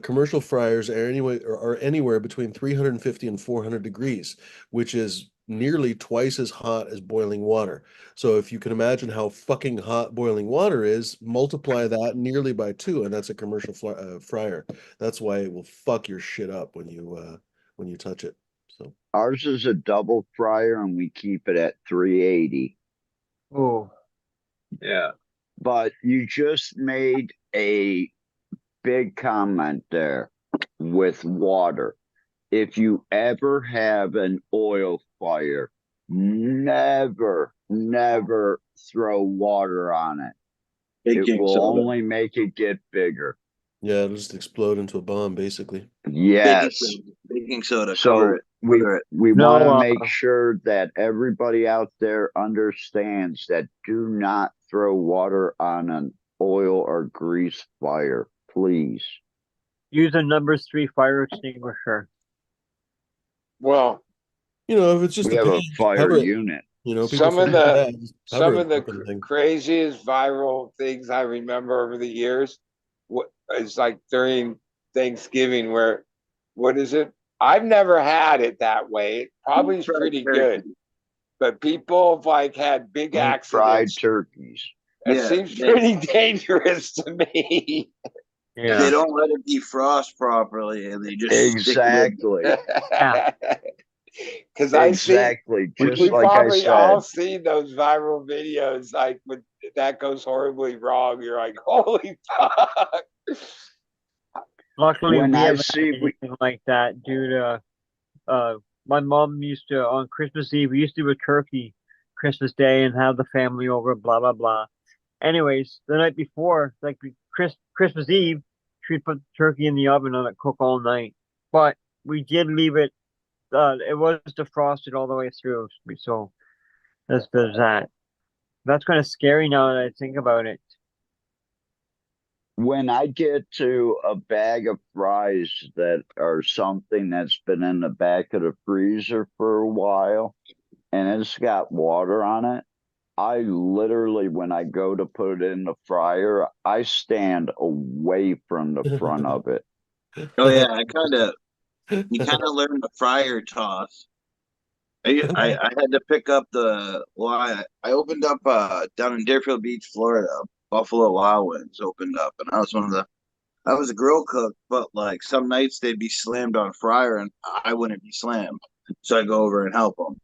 commercial fryers are anywhere between 350 and 400 degrees, which is nearly twice as hot as boiling water. So if you can imagine how fucking hot boiling water is, multiply that nearly by two, and that's a commercial fryer. That's why it will fuck your shit up when you touch it. So Ours is a double fryer and we keep it at 380. Oh, yeah. But you just made a big comment there with water. If you ever have an oil fire, never throw water on it. It Baking will soda. only make it get bigger. yeah, it'll just explode into a bomb, basically. Yes. Baking soda. Cover So it. Cover it. we No, want to make sure that everybody out there understands that do not throw water on an oil or grease fire, please. use a #3 fire extinguisher. Well, If it's just We a have pan, a fire cover it. unit. People some of forget the that. Just cover some of the fucking thing. craziest viral things I remember over the years, what is like during Thanksgiving, where what is it? I've never had it that way. It probably is pretty good, but people have like had big Deep fried accidents. turkeys. It Yeah, seems pretty dangerous to me. Yeah. They don't let it defrost properly, and they just Exactly. Yeah. Because I see, Exactly. Just we like I probably all said. seen those viral videos, like when that goes horribly wrong. You're like, holy fuck. Luckily, When we I haven't see had anything like that due to my mom used to on Christmas Eve. We used to do a turkey Christmas Day and have the family over. Blah blah blah. Anyways, the night before, like Christmas Eve, she'd put the turkey in the oven and let it cook all night. But we did leave it. It was defrosted all the way through. So there's that. That's kind of scary now that I think about it. when I get to a bag of fries that are something that's been in the back of the freezer for a while and it's got water on it, I literally, when I go to put it in the fryer, I stand away from the front of it. Oh yeah, you kind of learn the fryer toss. I had to pick up I opened up down in Deerfield Beach, Florida. Buffalo Wild Wings opened up, and I was a grill cook, but like some nights they'd be slammed on fryer, and I wouldn't be slammed, so I go over and help them.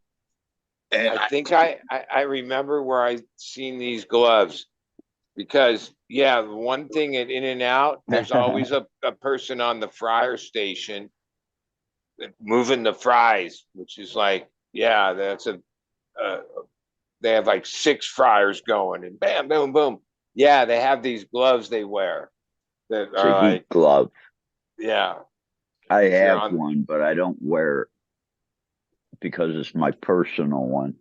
And I think I remember where I seen these gloves because yeah, the one thing at In and Out, there's always a person on the fryer station moving the fries, which is like, yeah, that's uh, they have like 6 fryers going and bam, boom, boom. Yeah, they have these gloves they wear that It's are a heat like, glove. yeah, I if you're have on, one, but I don't wear it because it's my personal one.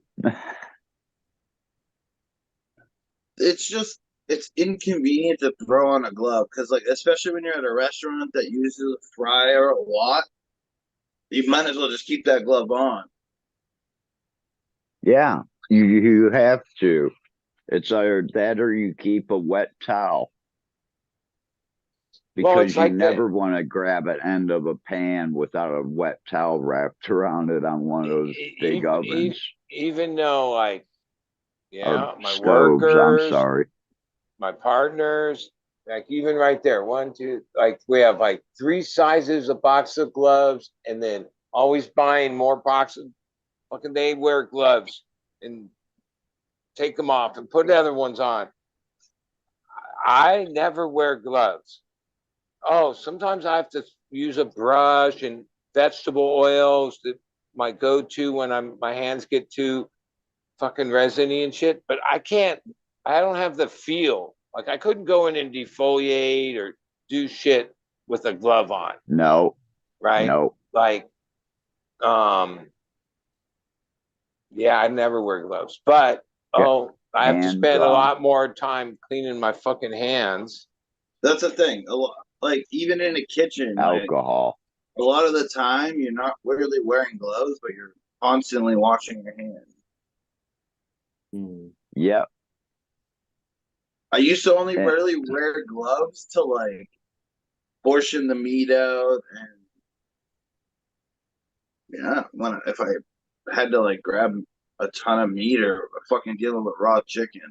it's inconvenient to throw on a glove because like especially when you're at a restaurant that uses a fryer a lot, you might as well just keep that glove on. Yeah, you have to. It's either that or you keep a wet towel well, because it's you like that. never want to grab an end of a pan without a wet towel wrapped around it on one of those big ovens Even though like, or yeah, my stoves. I'm workers, sorry. my partners, like even right there, one, two, like we have like 3 sizes of box of gloves, and then always buying more boxes. Fucking they wear gloves and take them off and put other ones on. I never wear gloves. Oh, sometimes I have to use a brush and vegetable oils that my go-to when my hands get too fucking resiny and shit. But I can't. I don't have the feel. Like I couldn't go in and defoliate or do shit with a glove on, No, right? no. Like, yeah, I never wear gloves, but Yeah. I have to Hands spend a on. lot more time cleaning my fucking hands. That's the thing. A lot, like even in a kitchen, like Alcohol. a lot of the time, you're not really wearing gloves, but you're constantly washing your hands. Yep. I used to only And really wear gloves to like portion the meat out, and yeah, if I had to like grab a ton of meat or fucking dealing with raw chicken.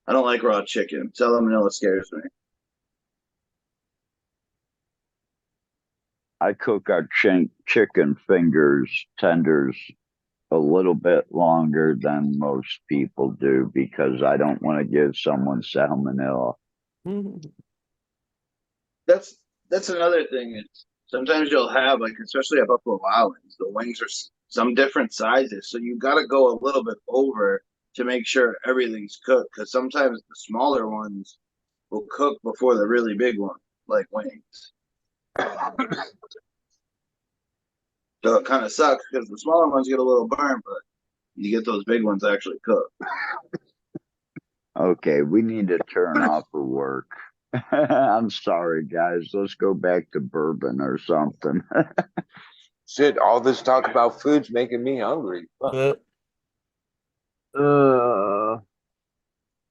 I don't like raw chicken. Salmonella scares me. I cook our chicken fingers tenders a little bit longer than most people do because I don't want to give someone salmonella. That's another thing. It's sometimes you'll have like, especially at Buffalo Wild Wings, the wings are some different sizes, so you got to go a little bit over to make sure everything's cooked. Because sometimes the smaller ones will cook before the really big one, like wings. So it kind of sucks because the smaller ones get a little burned, but you get those big ones actually cooked. Okay, we need to turn off for work. I'm sorry, guys. Let's go back to bourbon or something. Shit, all this talk about food's making me hungry. Fuck.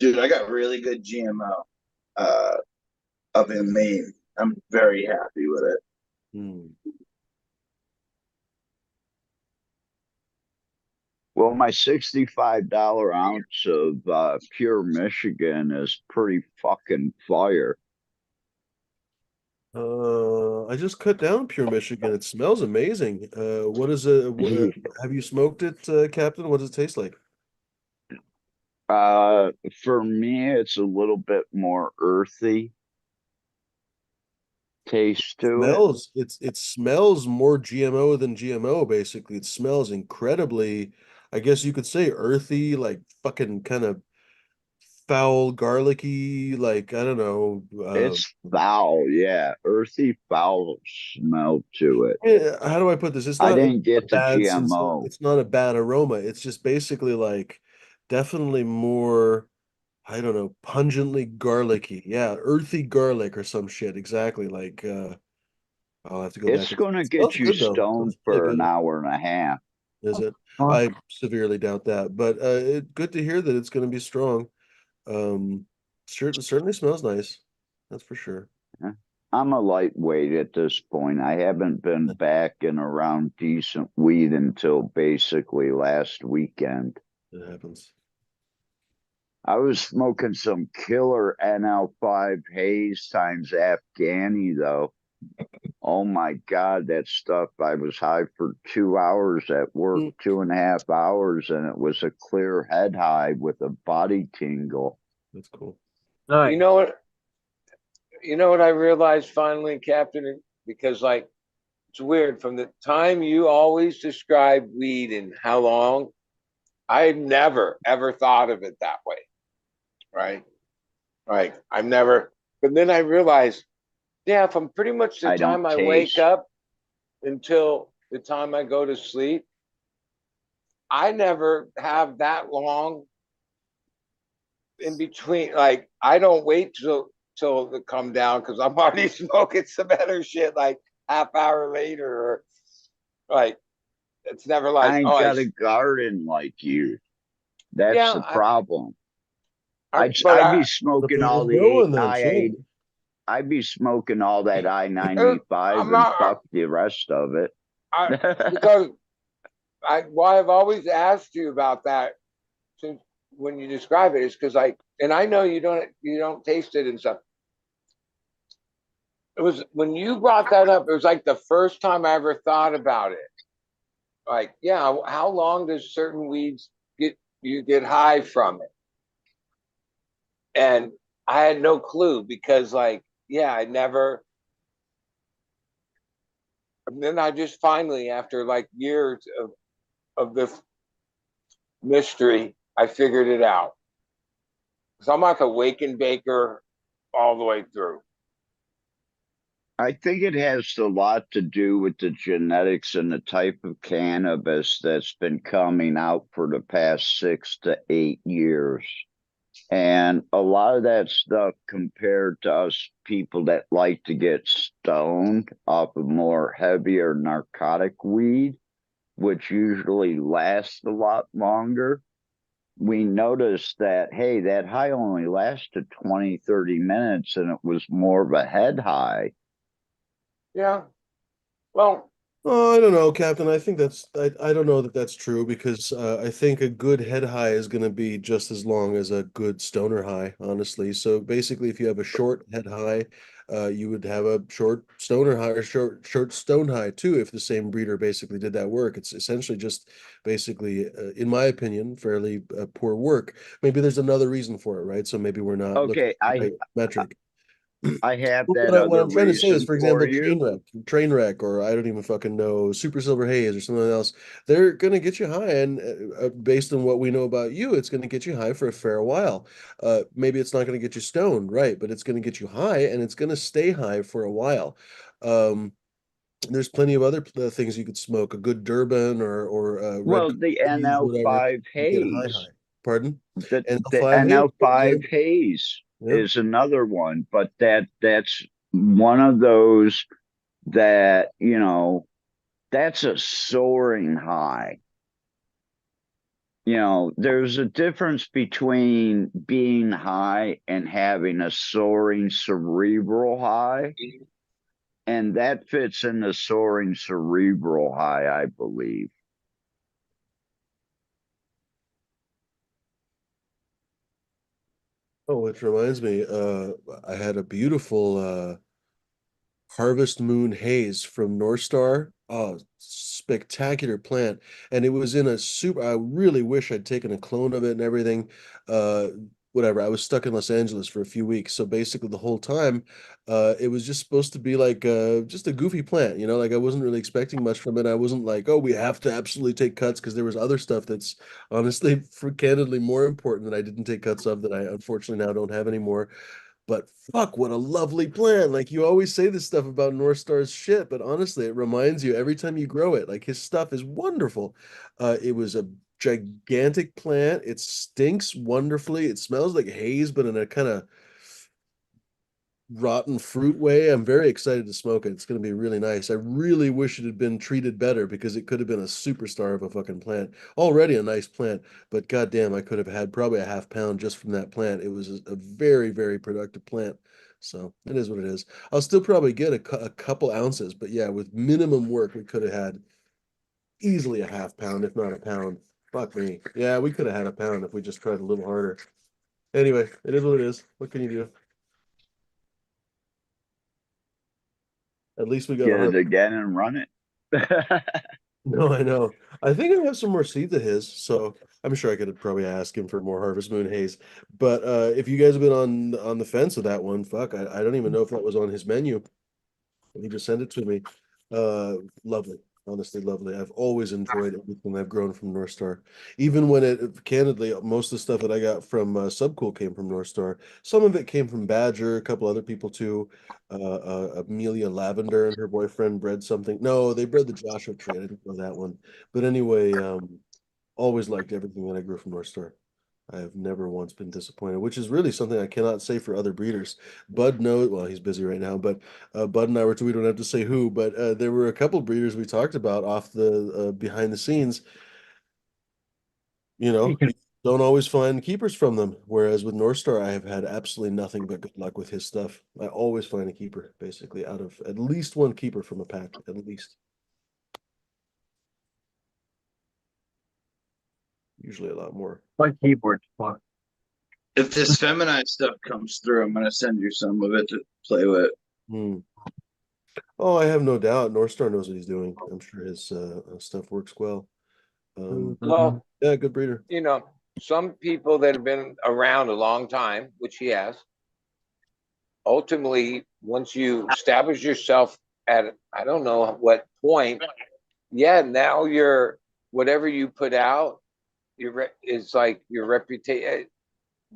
Dude, I got really good GMO uh, up in Maine. I'm very happy with it. Well, my $65 ounce of pure Michigan is pretty fucking fire. I just cut down pure Michigan. It smells amazing. What is it? Have you smoked it, Captain? What does it taste like? For me, it's a little bit more earthy taste to it. It smells more GMO than GMO, basically. It smells incredibly, I guess you could say earthy, like fucking kind of foul, garlicky, like I don't know. It's foul, yeah, earthy foul smell to it. How do I put this? I It's didn't not a get the bad GMO. it's not a bad aroma. It's just basically like definitely more, I don't know, pungently garlicky. Yeah, earthy garlic or some shit. Exactly. Like I'll have to go back It's and gonna it get smells you good though. It stoned smells really for an good. hour and a half. Is it? I severely doubt that, but good to hear that it's going to be strong. Certainly smells nice. That's for sure. Yeah. I'm a lightweight at this point. I haven't been back and around decent weed until basically last weekend. It happens. I was smoking some killer NL5 haze times Afghani though. Oh my God, that stuff. I was high for 2 hours at work, 2.5 hours, and it was a clear head high with a body tingle. That's cool. You know what? You know what I realized finally, Captain? Because like it's weird. From the time you always described weed and how long, I never ever thought of it that way. Right? Right. I've never. But then I realized, yeah, from pretty much the I time don't I wake taste. up until the time I go to sleep, I never have that long in between. Like I don't wait till it come down because I'm already smoking some better shit like half hour later or like it's never like I ain't got a garden like you. That's yeah the problem. but I'd be I But smoking they all get the going then, shit. I'd be smoking all that I-95 I'm and not fuck the rest of it. because why I've always asked you about that since when you describe it is because and I know you don't taste it and stuff. It was when you brought that up, it was like the first time I ever thought about it. Like, yeah, how long does certain weeds get high from it? And I had no clue because like, yeah, I never and then I just finally, after like years of this mystery, I figured it out. So I'm like a wake and baker all the way through. I think it has a lot to do with the genetics and the type of cannabis that's been coming out for the past 6 to 8 years. And a lot of that stuff compared to us people that like to get stoned off of more heavier narcotic weed, which usually lasts a lot longer. We noticed that, hey, that high only lasted 20, 30 minutes and it was more of a head high. Yeah. Well, Oh, I don't know, Captain. I think I don't know that that's true because I think a good head high is going to be just as long as a good stoner high, honestly. So basically, if you have a short head high, you would have a short stoner high or short stone high too. If the same breeder basically did that work, it's essentially just basically, in my opinion, fairly poor work. Maybe there's another reason for it, right? So maybe we're not looking Okay, at the right metric. I have What, that what other I'm trying to say is, reason for for example, you. train wreck, or I don't even fucking know, Super Silver Haze or something else. They're gonna get you high, and based on what we know about you, it's gonna get you high for a fair while. Maybe it's not gonna get you stoned, right? But it's gonna get you high, and it's gonna stay high for a while. Um, there's plenty of other things you could smoke, a good Durban or red Well, the haze, whatever. NL5 You get high, haze, high. Pardon? the NL5 haze. Yeah, NL5 haze yeah. is another one, but that's one of those that, that's a soaring high. There's a difference between being high and having a soaring cerebral high, and that fits in the soaring cerebral high, I believe. Oh, which reminds me, I had a beautiful Harvest Moon Haze from North Star. Oh, spectacular plant. And it was in a super, I really wish I'd taken a clone of it and everything. Uh, Whatever. I was stuck in Los Angeles for a few weeks. So basically the whole time, it was just supposed to be like just a goofy plant, like I wasn't really expecting much from it. I wasn't like, oh, we have to absolutely take cuts because there was other stuff that's honestly, for candidly more important that I didn't take cuts of that I unfortunately now don't have anymore. But fuck, what a lovely plant. Like you always say this stuff about North Star's shit, but honestly, it reminds you every time you grow it. Like his stuff is wonderful. It was a gigantic plant. It stinks wonderfully. It smells like haze, but in a kind of rotten fruit way. I'm very excited to smoke it. It's going to be really nice. I really wish it had been treated better because it could have been a superstar of a fucking plant. Already a nice plant, but goddamn, I could have had probably a half pound just from that plant. It was a very, very productive plant. So it is what it is. I'll still probably get a couple ounces, but yeah, with minimum work, we could have had easily a half pound, if not a pound. Fuck me. Yeah, we could have had a pound if we just tried a little harder. Anyway, it is what it is. What can you do? At least we got a Get it harvest. again and run it. No, I know. I think I have some more seeds of his, so I'm sure I could probably ask him for more Harvest Moon haze. But if you guys have been on the fence with that one, fuck, I don't even know if that was on his menu. He just sent it to me. Lovely, honestly, lovely. I've always enjoyed everything I've grown from North Star. Even when candidly, most of the stuff that I got from Subcool came from North Star. Some of it came from Badger, a couple other people too. Amelia Lavender and her boyfriend bred something. No, they bred the Joshua tree. I didn't know that one. But anyway, always liked everything that I grew from North Star. I have never once been disappointed, which is really something I cannot say for other breeders. Bud knows, well, he's busy right now, but Bud and I were, we don't have to say who, but there were a couple breeders we talked about off the behind the scenes. You You can don't always find keepers from them. Whereas with North Star, I have had absolutely nothing but good luck with his stuff. I always find a keeper, basically, out of at least one keeper from a pack, at least. Usually a lot more. plug keyboards. Fuck. If this feminized stuff comes through, I'm gonna send you some of it to play with. Hmm. Oh, I have no doubt. North Star knows what he's doing. I'm sure his stuff works well. well, Yeah, good breeder. some people that have been around a long time, which he has, ultimately, once you establish yourself at, I don't know what point, yeah, now you're, whatever you put out, is like your reputation.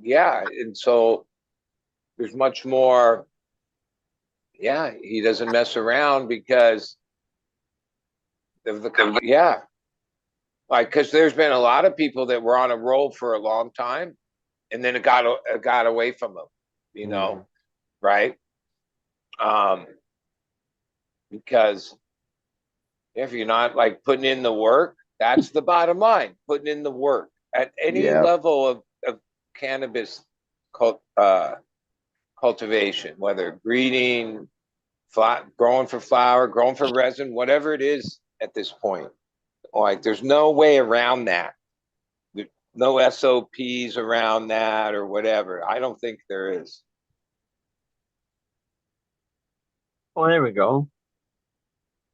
Yeah. And so there's much more, yeah, he doesn't mess around because of yeah, like because there's been a lot of people that were on a roll for a long time, and then it got away from them, you know, right? Um, because if you're not like putting in the work, that's the bottom line. Putting in the work at any Yeah. level of cannabis cultivation, whether breeding, growing for flower, growing for resin, whatever it is at this point. Like, there's no way around that. No SOPs around that or whatever. I don't think there is. Oh, there we go.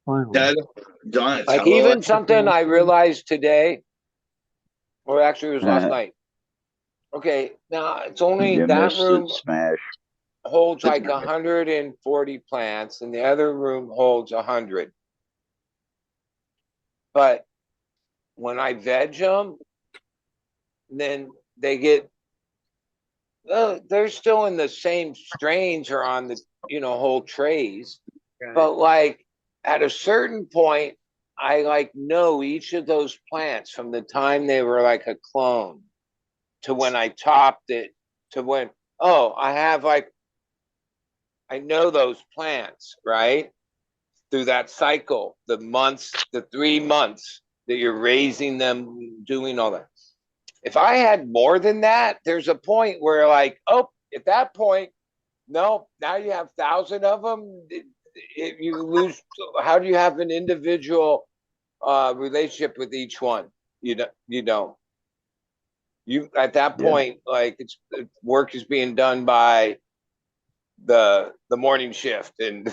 Finally. That Like, Donatello even something I activation? realized today, or actually it was last Uh, night. Okay, now it's only you that missed it, room Smash. holds like 140 plants, and the other room holds 100. But when I veg them, then they get they're still in the same strains or on the whole trays. But like at a certain point, I like know each of those plants from the time they were like a clone to when I topped it to when I have like I know those plants, right? Through that cycle, the months, the 3 months that you're raising them, doing all that. If I had more than that, there's a point where like, at that point, no, now you have 1,000 of them. You lose. How do you have an individual relationship with each one? You don't. You don't. You at that Yeah. point, like work is being done by the morning shift, and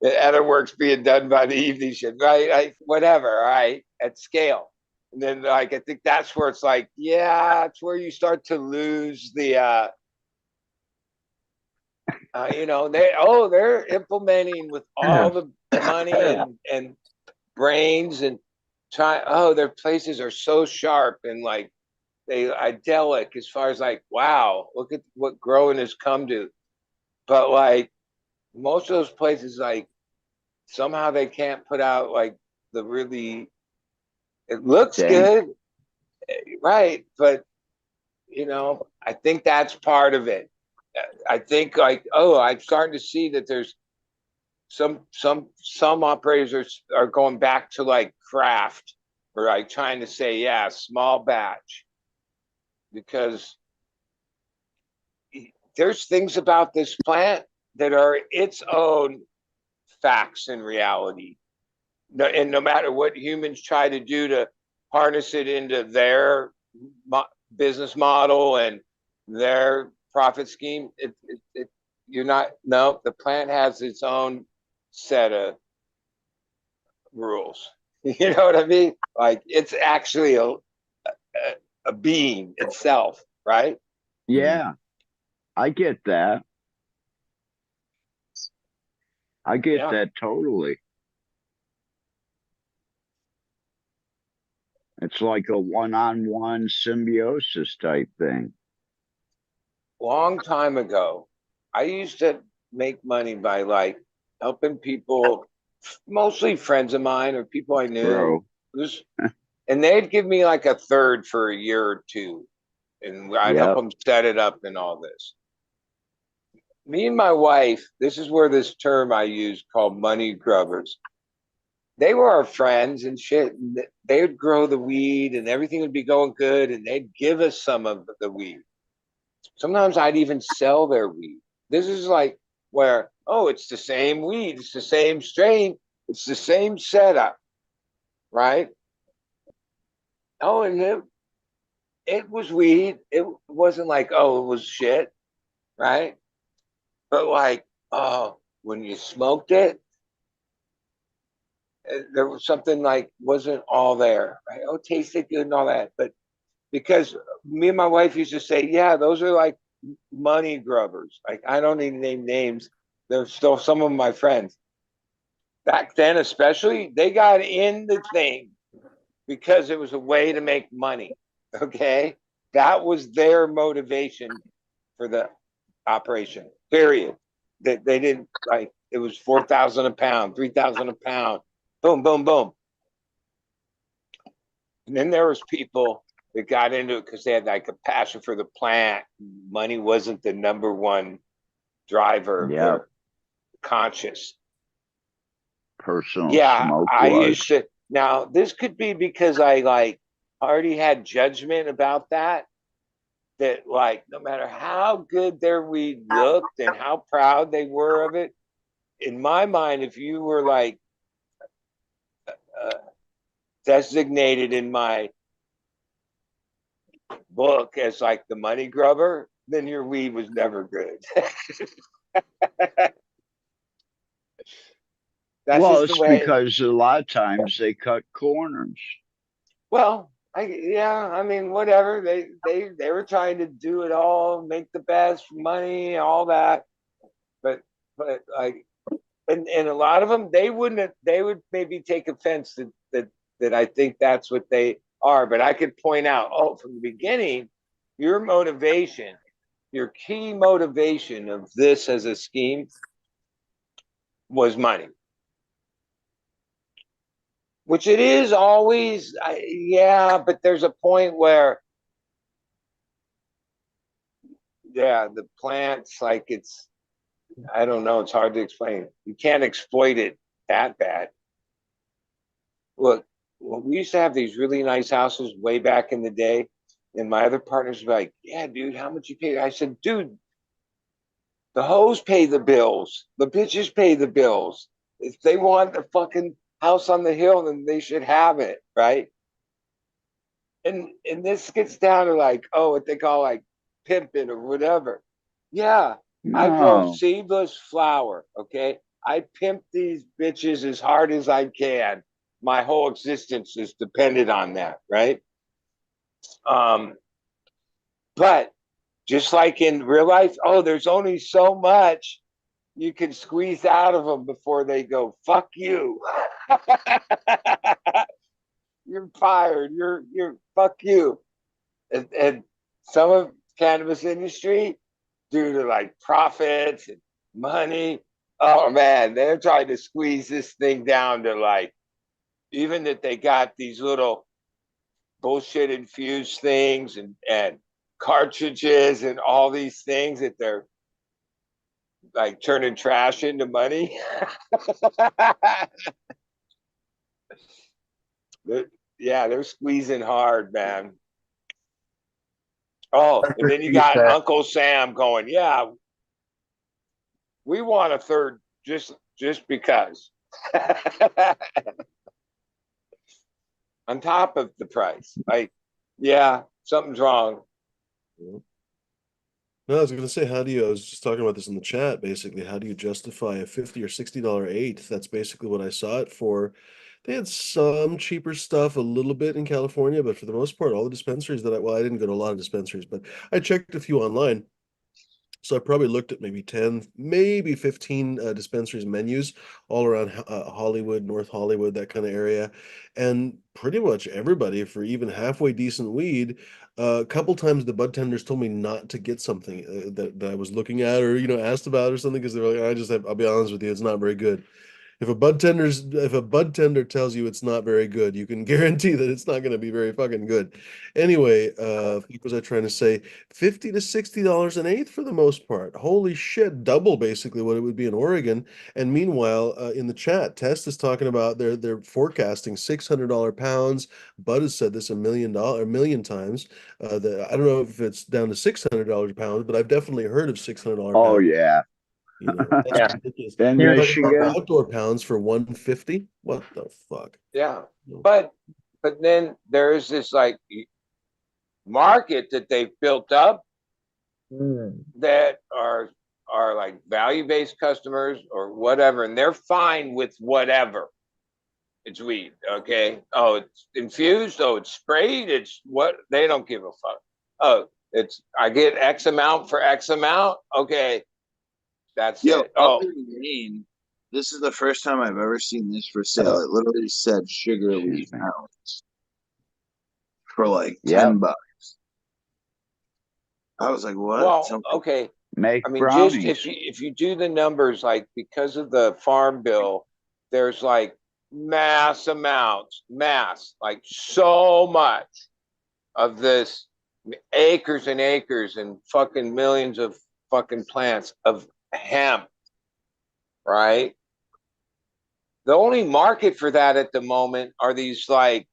the other work's being done by the evening shift, right? Whatever, right? At scale. And then like I think that's where it's like, yeah, it's where you start to lose the they're implementing with all the money and brains and try their places are so sharp and like they idyllic as far as like, wow, look at what growing has come to. But like most of those places, like somehow they can't put out like the really it looks Dang. good, right? But I think that's part of it. I think like, I'm starting to see that there's some operators are going back to like craft or like trying to say, yeah, small batch, because there's things about this plant that are its own facts and reality. And no matter what humans try to do to harness it into their business model and their profit scheme, you're not. No, the plant has its own set of rules. You know what I mean? Like it's actually a being itself, right? Yeah, I get that. I get Yeah. that totally. It's like a one-on-one symbiosis type thing. Long time ago, I used to make money by like helping people, mostly friends of mine or people I knew. Bro. And they'd give me like a third for a year or two, and I'd help Yep. them set it up and all this. Me and my wife, this is where this term I use called money grubbers. They were our friends and shit. And they would grow the weed and everything would be going good, and they'd give us some of the weed. Sometimes I'd even sell their weed. This is like where, it's the same weed, it's the same strain, it's the same setup, right? And it was weed. It wasn't like, it was shit, right? But like, when you smoked it, there was something like wasn't all there, right? Oh, tasted good and all that. But because me and my wife used to say, yeah, those are like money grubbers. Like I don't even name names. They're still some of my friends. Back then, especially, they got in the thing because it was a way to make money. Okay. That was their motivation for the operation, period. they didn't like it was 4,000 a pound, 3,000 a pound, boom, boom, boom. And then there was people that got into it because they had like a passion for the plant. Money wasn't the number one driver of Yeah. their conscious. Personal Yeah, smoke I was. used to. Now this could be because I like already had judgment about that. That like no matter how good their weed looked and how proud they were of it, in my mind, if you were like uh, designated in my book as like the money grubber, then your weed was never good. That's Well, just the it's way. because a lot of times they cut corners. Well, I mean, whatever. They were trying to do it all, make the best money, all that. But like, and a lot of them, they would maybe take offense that I think that's what they are. But I could point out, oh, from the beginning, your motivation, your key motivation of this as a scheme was money, which it is always. Yeah, but there's a point where, yeah, the plants like it's. I don't know. It's hard to explain. You can't exploit it that bad. Look, well, we used to have these really nice houses way back in the day, and my other partners were like, "Yeah, dude, how much you pay?" I said, "Dude, the hoes pay the bills. The bitches pay the bills. If they want a fucking house on the hill, then they should have it, right?" And this gets down to like, oh, what they call like pimping or whatever. Yeah, I grow No. seedless flower. Okay, I pimp these bitches as hard as I can. My whole existence is dependent on that, right? Um, but just like in real life, oh, there's only so much you can squeeze out of them before they go, fuck you. You're fired. You're fuck you. And some of cannabis industry, due to like profits and money, oh man, they're trying to squeeze this thing down to like even that they got these little bullshit infused things and cartridges and all these things that they're like turning trash into money. Yeah, they're squeezing hard, man. Oh, and then you got Uncle Sam going, yeah, we want a third just because. On top of the price. Like, yeah, something's wrong. No, I was going to say, how do you? I was just talking about this in the chat. Basically, how do you justify a $50 or $60 eighth? That's basically what I saw it for. They had some cheaper stuff a little bit in California, but for the most part, all the dispensaries that I didn't go to a lot of dispensaries, but I checked a few online. So I probably looked at maybe 10, maybe 15 dispensaries menus all around Hollywood, North Hollywood, that kind of area. And pretty much everybody for even halfway decent weed, a couple times the bud tenders told me not to get something that I was looking at or, asked about or something because they were like, I'll be honest with you, it's not very good. If a bud tender tells you it's not very good, you can guarantee that it's not going to be very fucking good. Anyway, what was I trying to say? $50 to $60 an eighth for the most part. Holy shit, double basically what it would be in Oregon. And meanwhile, in the chat, Test is talking about they're forecasting $600 pounds. Bud has said this a million times. I don't know if it's down to $600 a pound, but I've definitely heard of $600 Oh pounds. yeah. That's Yeah. ridiculous. In You're talking about Michigan. outdoor pounds for 150? What the fuck? Yeah. But then there's this like market that they've built up that are like value-based customers or whatever, and they're fine with whatever. It's weed, okay? Oh, it's infused, oh, it's sprayed, it's what they don't give a fuck. Oh, it's I get X amount for X amount. Okay, that's Yo, it. up Oh, in Maine, this is the first time I've ever seen this for sale. It literally said sugar weed pounds for like Yep. $10. I was like, what? well, Something. okay. Make I mean, just brownies. if you do the numbers, like because of the farm bill, there's like mass amounts, like so much of this acres and acres and fucking millions of fucking plants of hemp, right? The only market for that at the moment are these like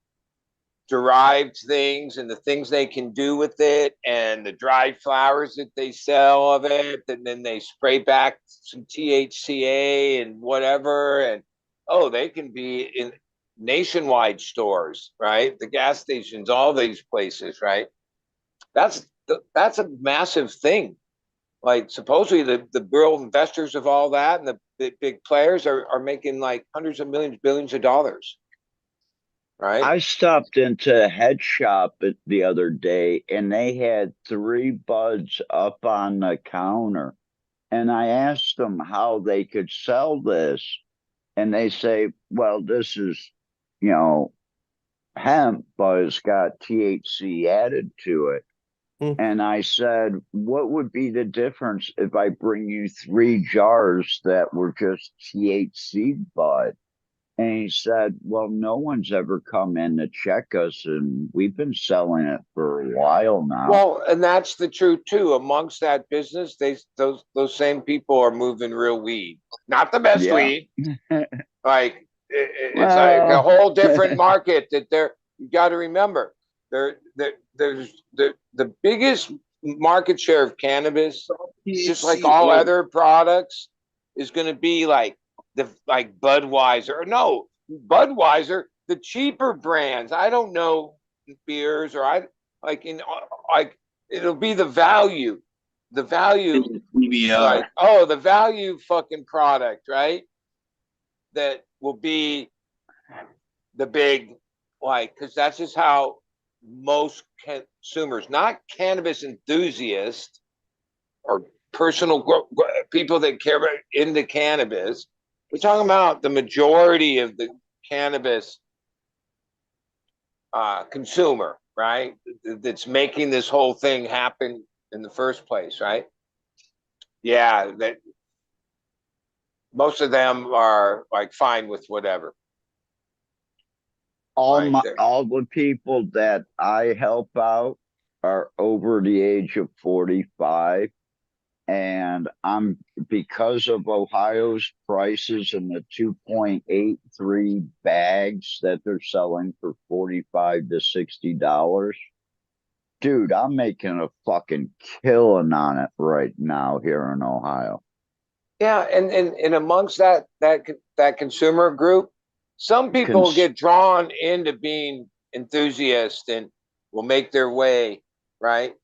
derived things and the things they can do with it and the dried flowers that they sell of it, and then they spray back some THCA and whatever, and oh, they can be in nationwide stores, right? The gas stations, all these places, right? That's a massive thing. Like supposedly the real investors of all that and the big players are making like hundreds of millions, billions of dollars, right? I stopped into a head shop the other day and they had 3 buds up on the counter. And I asked them how they could sell this. And they say, well, this is, you know, hemp, but it's got THC added to it. Hmm. And I said, what would be the difference if I bring you 3 jars that were just THC bud? And he said, well, no one's ever come in to check us, and we've been selling it for a while now. Well, and that's the truth too. Amongst that business, those same people are moving real weed, not the best Yeah. weed. Like it's like a Well, whole different market that they're. You got to remember, there's the biggest market share of cannabis, just like THC all oil. other products, is going to be like like Budweiser. No, Budweiser, the cheaper brands. I don't know beers or I like in like it'll be the value PBR. like oh the value fucking product, right? That will be the big like because that's just how most consumers, not cannabis enthusiasts or personal people that care about into cannabis. We're talking about the majority of the cannabis consumer, right? That's making this whole thing happen in the first place, right? Yeah, that most of them are like fine with whatever. Like all the people that I help out are over the age of 45. And I'm because of Ohio's prices and the 2.83 bags that they're selling for 45 to $60. Dude, I'm making a fucking killing on it right now here in Ohio. yeah, and amongst that consumer group, some people Cons- get drawn into being enthusiasts and will make their way right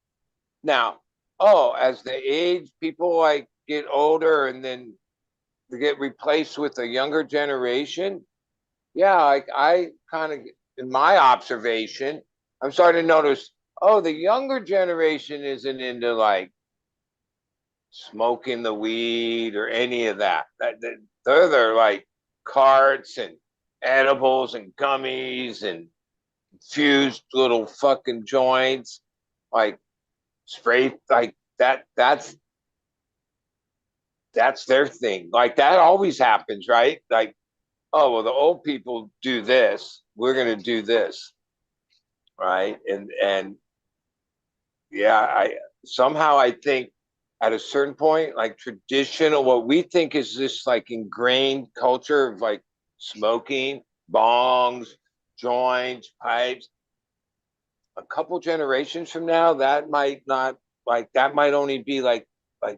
now. Oh, as the age people like get older and then they get replaced with a younger generation. Yeah, like I kind of in my observation, I'm starting to notice. Oh, the younger generation isn't into like smoking the weed or any of that. They're like carts and edibles and gummies and infused little fucking joints, like spray like that. That's their thing. Like that always happens, right? Like, oh well, the old people do this. We're gonna do this, right? And yeah, I somehow I think at a certain point, like traditional, what we think is this like ingrained culture of like smoking, bongs, joints, pipes. A couple generations from now, that might not like that might only be like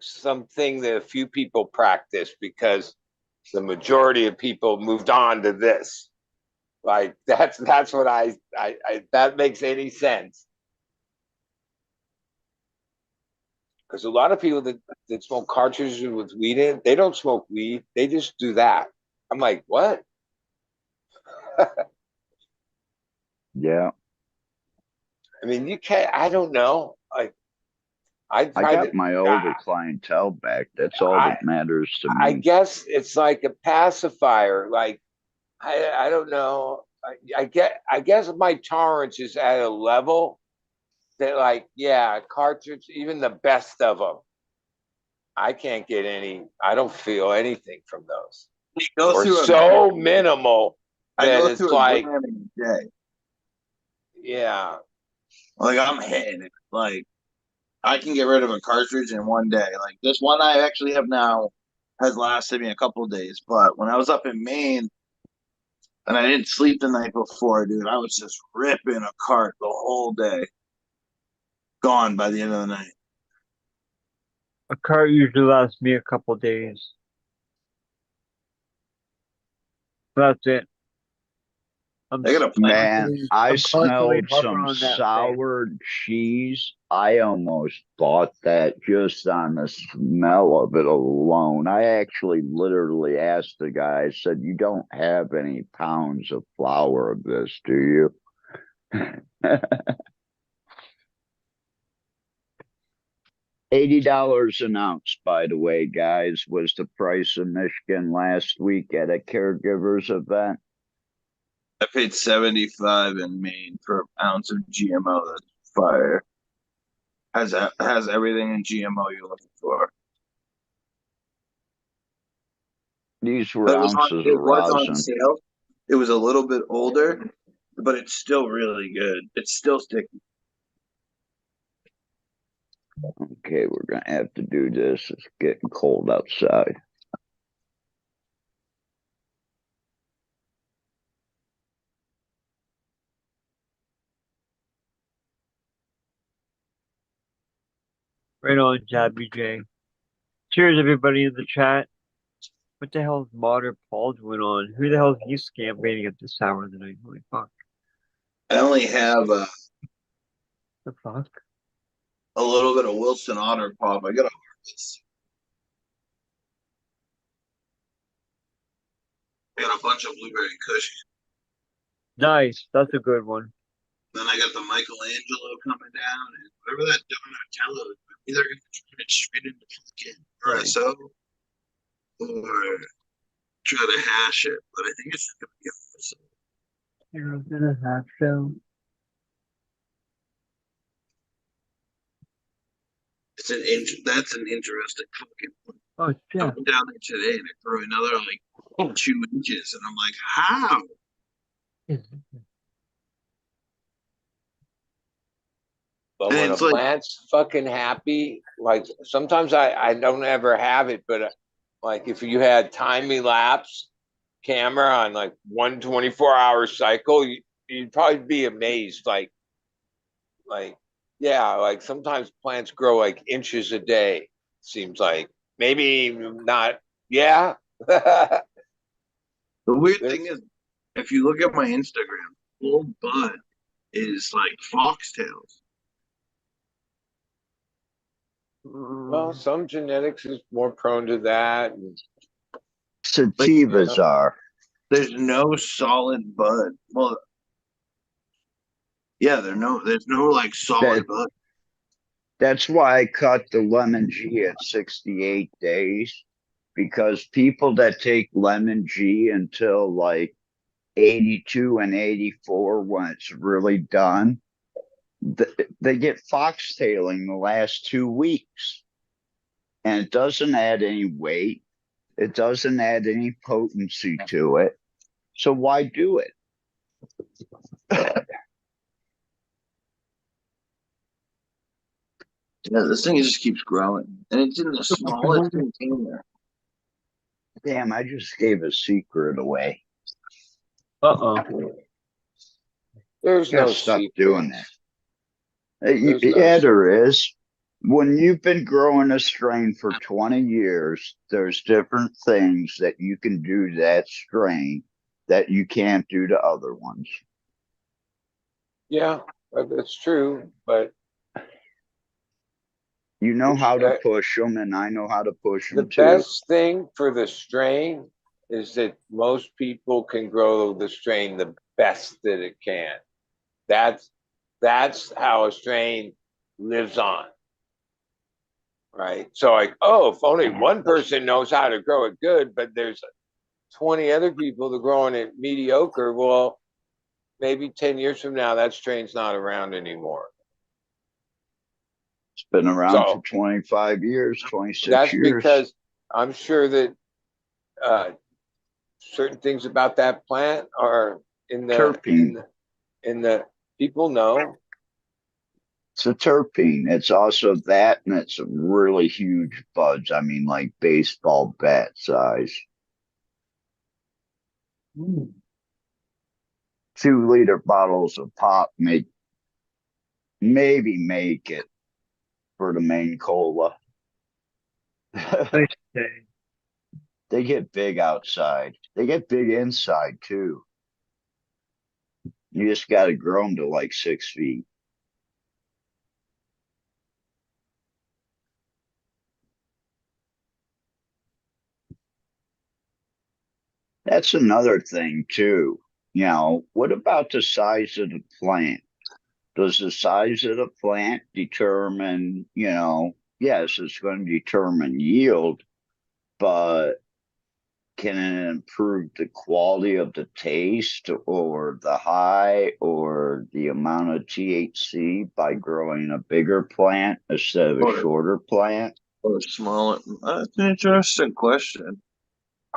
something that a few people practice because the majority of people moved on to this. Like that's what I that makes any sense. Because a lot of people that smoke cartridges with weed in, they don't smoke weed. They just do that. I'm like, what? yeah. I mean, you can't. I don't know. Like, I I try got to. my older clientele back. That's all I that matters to I me. guess it's like a pacifier. Like, I don't know. I guess my tolerance is at a level that like yeah, cartridge, even the best of them. I can't get any. I don't feel anything from those. You go Or through so minimal I that go it's through a like, gram in a day. yeah, Like I'm hitting it. Like I can get rid of a cartridge in one day. Like this one I actually have now has lasted me a couple of days. But when I was up in Maine and I didn't sleep the night before, dude, I was just ripping a cart the whole day. Gone by the end of the night. A cart usually lasts me a couple days. That's it. I got a Man, I I'm constantly smelled hovering some on that thing. sour cheese. I almost bought that just on the smell of it alone. I actually literally asked the guy, I said, "You don't have any pounds of flour of this, do you?" $80 an ounce, by the way, guys, was the price in Michigan last week at a caregivers event. I paid 75 in Maine for an ounce of GMO. That's fire. Has everything in GMO you're looking for. These were But ounces of it was on rosin. sale. It was a little bit older, but it's still really good. It's still sticky. Okay, we're gonna have to do this. It's getting cold outside. Right on, Jabby J. Cheers, everybody in the chat. What the hell is Modern Paul doing on? Who the hell is he scamming at this hour of the night? Holy fuck. I only have The fuck? a little bit of Wilson Otter Pop. I gotta harvest. I got a bunch of Blueberry Kush. Nice. That's a good one. Then I got the Michelangelo coming down, and whatever that Donatello is, I'm either gonna turn it straight into fucking RSO or try to hash it. But I think it's gonna be RSO. You're gonna have to. That's an interesting fucking one. Oh, I yeah. went down there today and I threw another like 2 inches, and I'm like, how? but And when a it's like, plant's fucking happy, like sometimes I don't ever have it, but like if you had time elapse camera on like 1 24-hour cycle, you'd probably be amazed. Like yeah, like sometimes plants grow like inches a day. Seems like maybe not. Yeah. the weird There's- thing is, if you look at my Instagram, full bud is like foxtails. well, some genetics is more prone to that. Sativas are. There's no solid bud. Well, yeah, there's no like solid That, bud. that's why I cut the lemon G at 68 days. Because people that take lemon G until like 82 and 84 when it's really done, they get foxtailing the last 2 weeks. And it doesn't add any weight. It doesn't add any potency to it. So why do it? Yeah, this thing just keeps growing, and it's in the smallest container. Damn, I just gave a secret away. Uh-oh. There's Gotta no stop secret. doing that. There's no Yeah, secret. there is. When you've been growing a strain for 20 years, there's different things that you can do to that strain that you can't do to other ones. Yeah, that's true. But You know how to push them, and I know how to push the them too. best thing for the strain is that most people can grow the strain the best that it can. That's how a strain lives on. Right. So like, oh, if only one person knows how to grow it good, but there's 20 other people that are growing it mediocre, well, maybe 10 years from now that strain's not around anymore. It's been around for So 25 years, 26 that's years. because I'm sure that certain things about that plant are in Terpene. in the people know. It's a terpene. It's also that, and it's really huge buds. I mean, like baseball bat size. 2-liter bottles of pop maybe make it for the main cola. Nice day. They get big outside. They get big inside too. You just got to grow them to like 6 feet. That's another thing too. What about the size of the plant? Does the size of the plant determine, yes, it's going to determine yield, but can it improve the quality of the taste or the high or the amount of THC by growing a bigger plant instead of a Or, shorter plant? or smaller? That's an interesting question.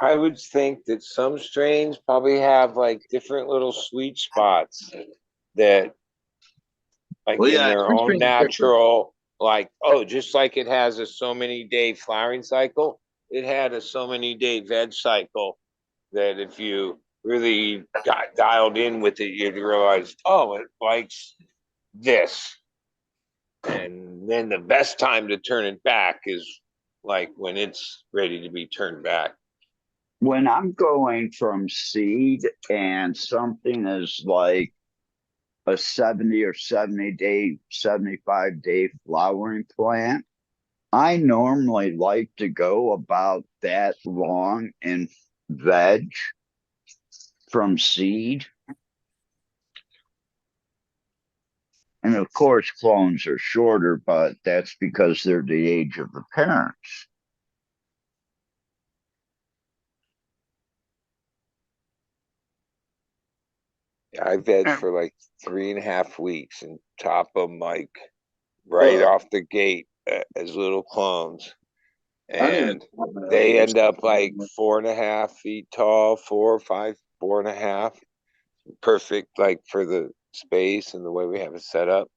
I would think that some strains probably have like different little sweet spots that, like Well, in yeah, their every own strain's different. natural, like, oh, just like it has a so many day flowering cycle, it had a so many day veg cycle that if you really got dialed in with it, you'd realize, oh, it likes this. And then the best time to turn it back is like when it's ready to be turned back. When I'm going from seed and something is like a 70 or 75-day flowering plant, I normally like to go about that long in veg from seed. And of course, clones are shorter, but that's because they're the age of the parents. I veg for like 3.5 weeks and top them like right off the gate as little clones. I don't even And they end up like 4.5 feet tall, 4 or 5, 4.5. Perfect, like for the space and the way we have it set up.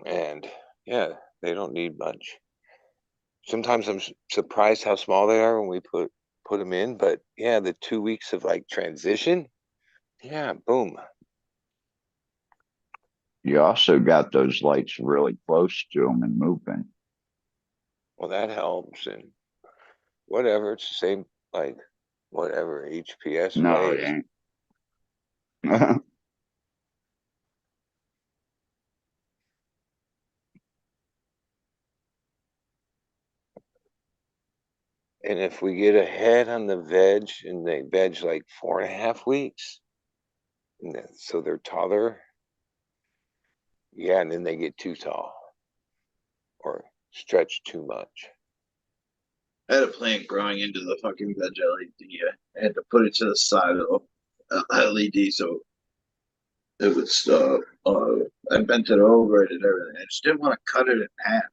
And yeah, they don't need much. Sometimes I'm surprised how small they are when we put them in. But yeah, the 2 weeks of like transition, yeah, boom. You also got those lights really close to them and moving. Well, that helps. And whatever, it's the same, like whatever HPS No, it weighs. ain't. And if we get ahead on the veg and they veg like 4.5 weeks, and so they're taller, yeah, and then they get too tall or stretch too much. I had a plant growing into the fucking veg LED. I had to put it to the side of the LED so it would stop. I bent it over it and everything. I just didn't want to cut it in half.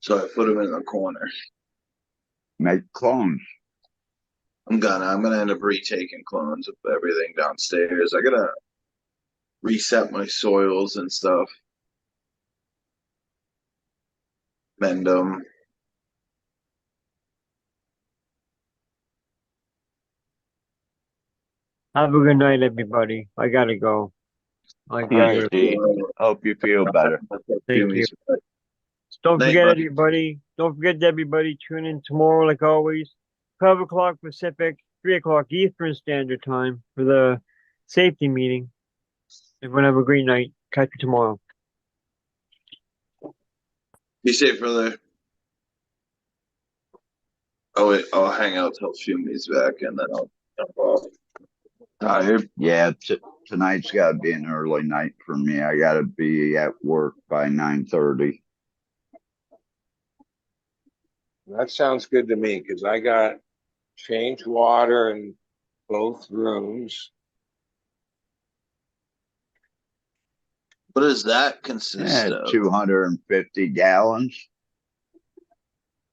So I put them in the corner. Make clones. I'm gonna end up retaking clones of everything downstairs. I gotta reset my soils and stuff. Mend them. Have a good night, everybody. I gotta go. I All gotta right, go. D. Hope you feel better. Thank you. Don't Night, forget, bud. everybody. Don't forget, everybody. Tune in tomorrow, like always, 12 o'clock Pacific, 3 o'clock Eastern Standard Time for the safety meeting. Everyone have a great night. Catch you tomorrow. Be safe, brother. Oh wait, I'll hang out till Fumi's back and then I'll jump off. Tired? Yeah, tonight's got to be an early night for me. I got to be at work by 9:30. That sounds good to me because I got changed water in both rooms. What does that consist of? 250 gallons.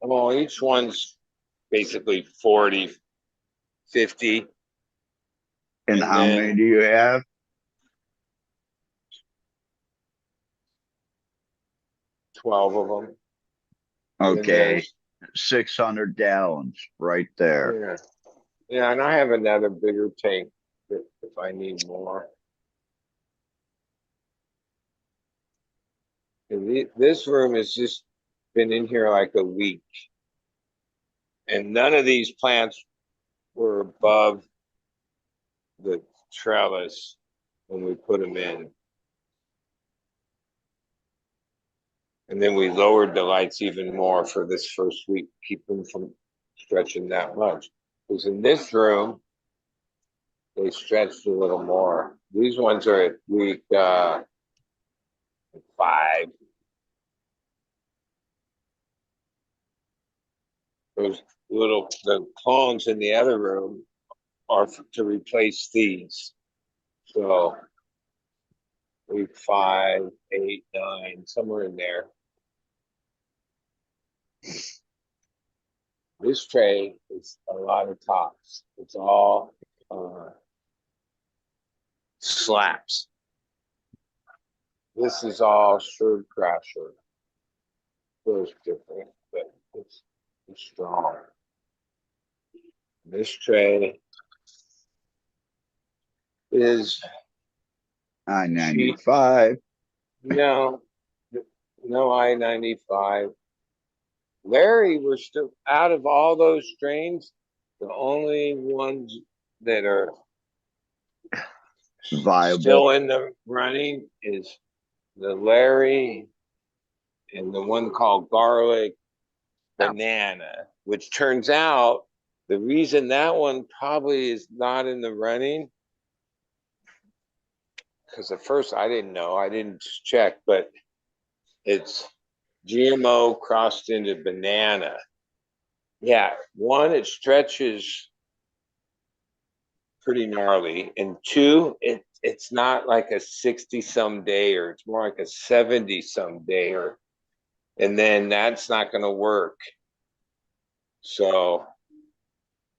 Well, each one's basically 40, 50. And how then many do you have? 12 of them. And then Okay. 600 gallons right there. Yeah, and I have another bigger tank if I need more. And this room has just been in here like a week. And none of these plants were above the trellis when we put them in. And then we lowered the lights even more for this first week, keep them from stretching that much. Because in this room, they stretched a little more. These ones are at week 5. Those the clones in the other room are to replace these. So week 5, 8, 9, somewhere in there. This tray is a lot of tops. It's all slaps. This is all Sherwood Crasher. Feels different, but it's strong. This tray is I-95. no I-95. Larry, we're still out of all those strains. The only ones that are Viable. still in the running is the Larry and the one called Garlic Banana, which turns out the reason that one probably is not in the running, because at first I didn't know, I didn't check, but it's GMO crossed into banana. Yeah, one, it stretches pretty gnarly, and two, it's not like a 60-some dayer, it's more like a 70-some dayer, and then that's not going to work. So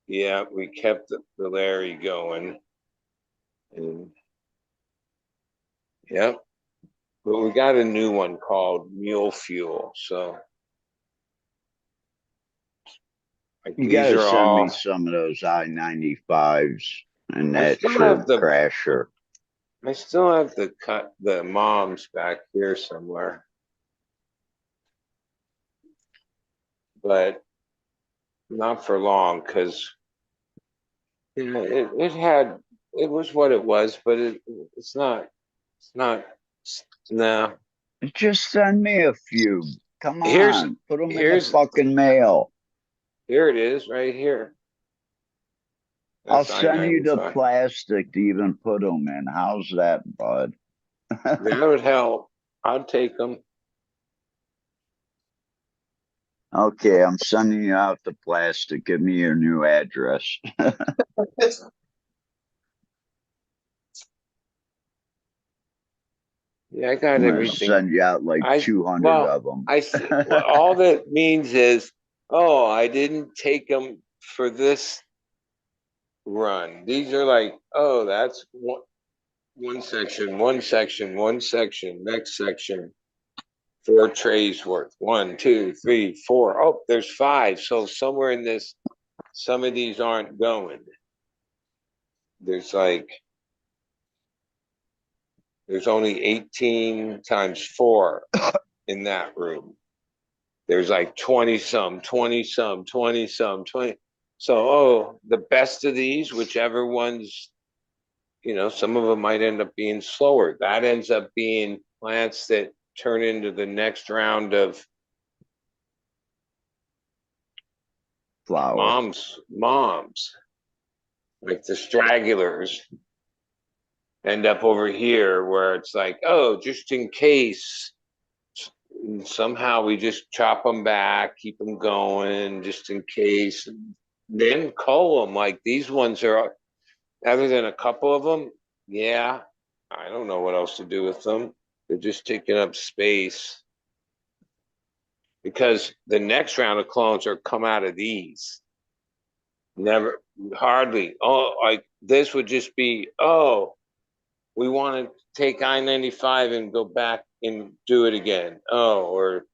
yeah, we kept the Larry going, and yep, but we got a new one called Mule Fuel. So like, You these gotta are send me all. some of those I-95s and I that still Sherwood have the Crasher. I still have the moms back here somewhere, but not for long, because you know it was what it was, but it's not no. Just send me a few. Come Here's on, put them in the here's fucking mail. here it is right here. I'll That's send you the I-95. plastic to even put them in. How's that, bud? That would help. I'd take them. Okay, I'm sending you out the plastic. Give me your new address. Yeah, I got I'm gonna everything. send you out like 200 Well, of them. well, all that means is, oh, I didn't take them for this run. These are like, oh, that's one section, next section, 4 trays worth. 1, 2, 3, 4. Oh, there's 5. So somewhere in this, some of these aren't going. There's like, there's only 18 times 4 in that room. There's like 20 some, 20 some, 20 some, 20. So, oh, the best of these, whichever ones, some of them might end up being slower. That ends up being plants that turn into the next round of Flower. moms, like the stragglers end up over here where it's like, oh, just in case. And somehow we just chop them back, keep them going just in case. And then cull them. Like these ones are, other than a couple of them, yeah, I don't know what else to do with them. They're just taking up space because the next round of clones are come out of these. Never, hardly. Oh, like this would just be, oh, we want to take I-95 and go back and do it again. Oh, or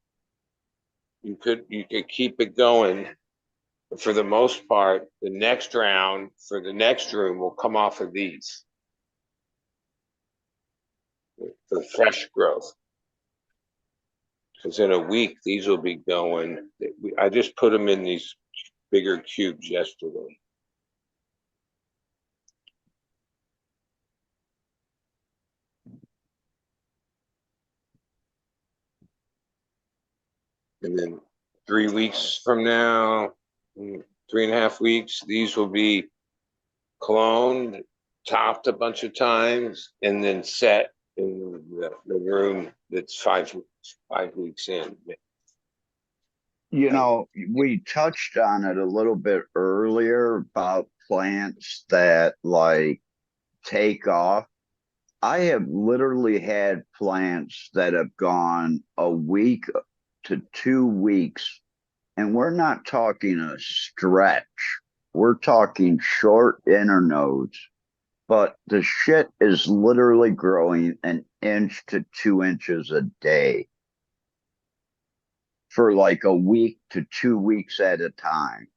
you could keep it going. But for the most part, the next round for the next room will come off of these for fresh growth. Because in a week, these will be going. I just put them in these bigger cubes yesterday. And then 3 weeks from now, 3.5 weeks, these will be cloned, topped a bunch of times, and then set in the room that's 5 weeks in. You know, we touched on it a little bit earlier about plants that like take off. I have literally had plants that have gone a week to 2 weeks, and we're not talking a stretch. We're talking short internodes, but the shit is literally growing an inch to 2 inches a day for like a week to 2 weeks at a time.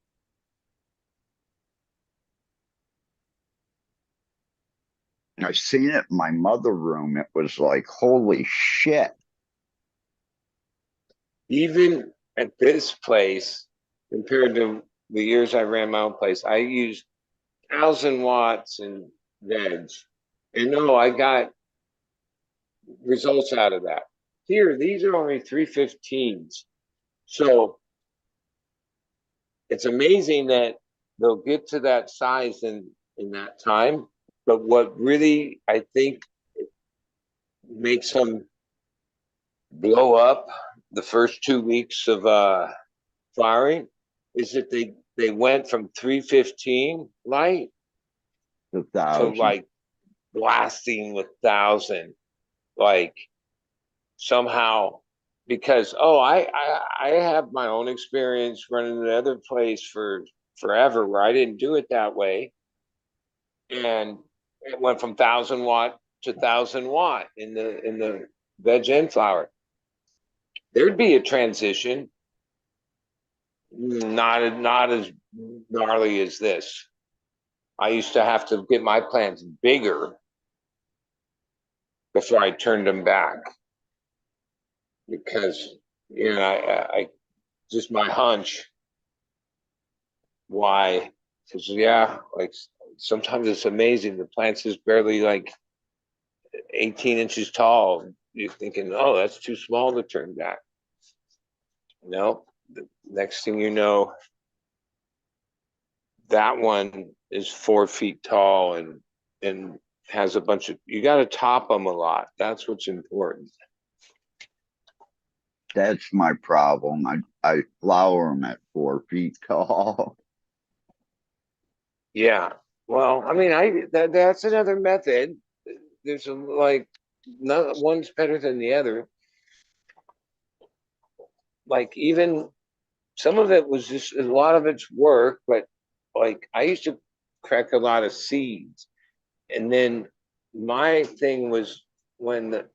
I seen it in my mother room. It was like, holy shit. Even at this place, compared to the years I ran my own place, I used 1,000 watts in veg. And no, I got results out of that. Here, these are only 315s. So it's amazing that they'll get to that size in that time. But what really I think makes them blow up the first 2 weeks of flowering is that they went from 315 light The to thousand. like blasting with 1,000, like somehow because I have my own experience running another place for forever where I didn't do it that way, and it went from 1,000 watt to 1,000 watt in the veg and flower. There'd be a transition, not as gnarly as this. I used to have to get my plants bigger before I turned them back because I just my hunch why because yeah, like sometimes it's amazing the plants is barely like 18 inches tall. You're thinking, oh, that's too small to turn back. No, the next thing you know, that one is 4 feet tall and has a bunch of. You got to top them a lot. That's what's important. That's my problem. I flower them at 4 feet tall. Yeah. Well, I mean, that's another method. There's like no one's better than the other. Like even some of it was just a lot of it's work, but like I used to crack a lot of seeds, and then my thing was when the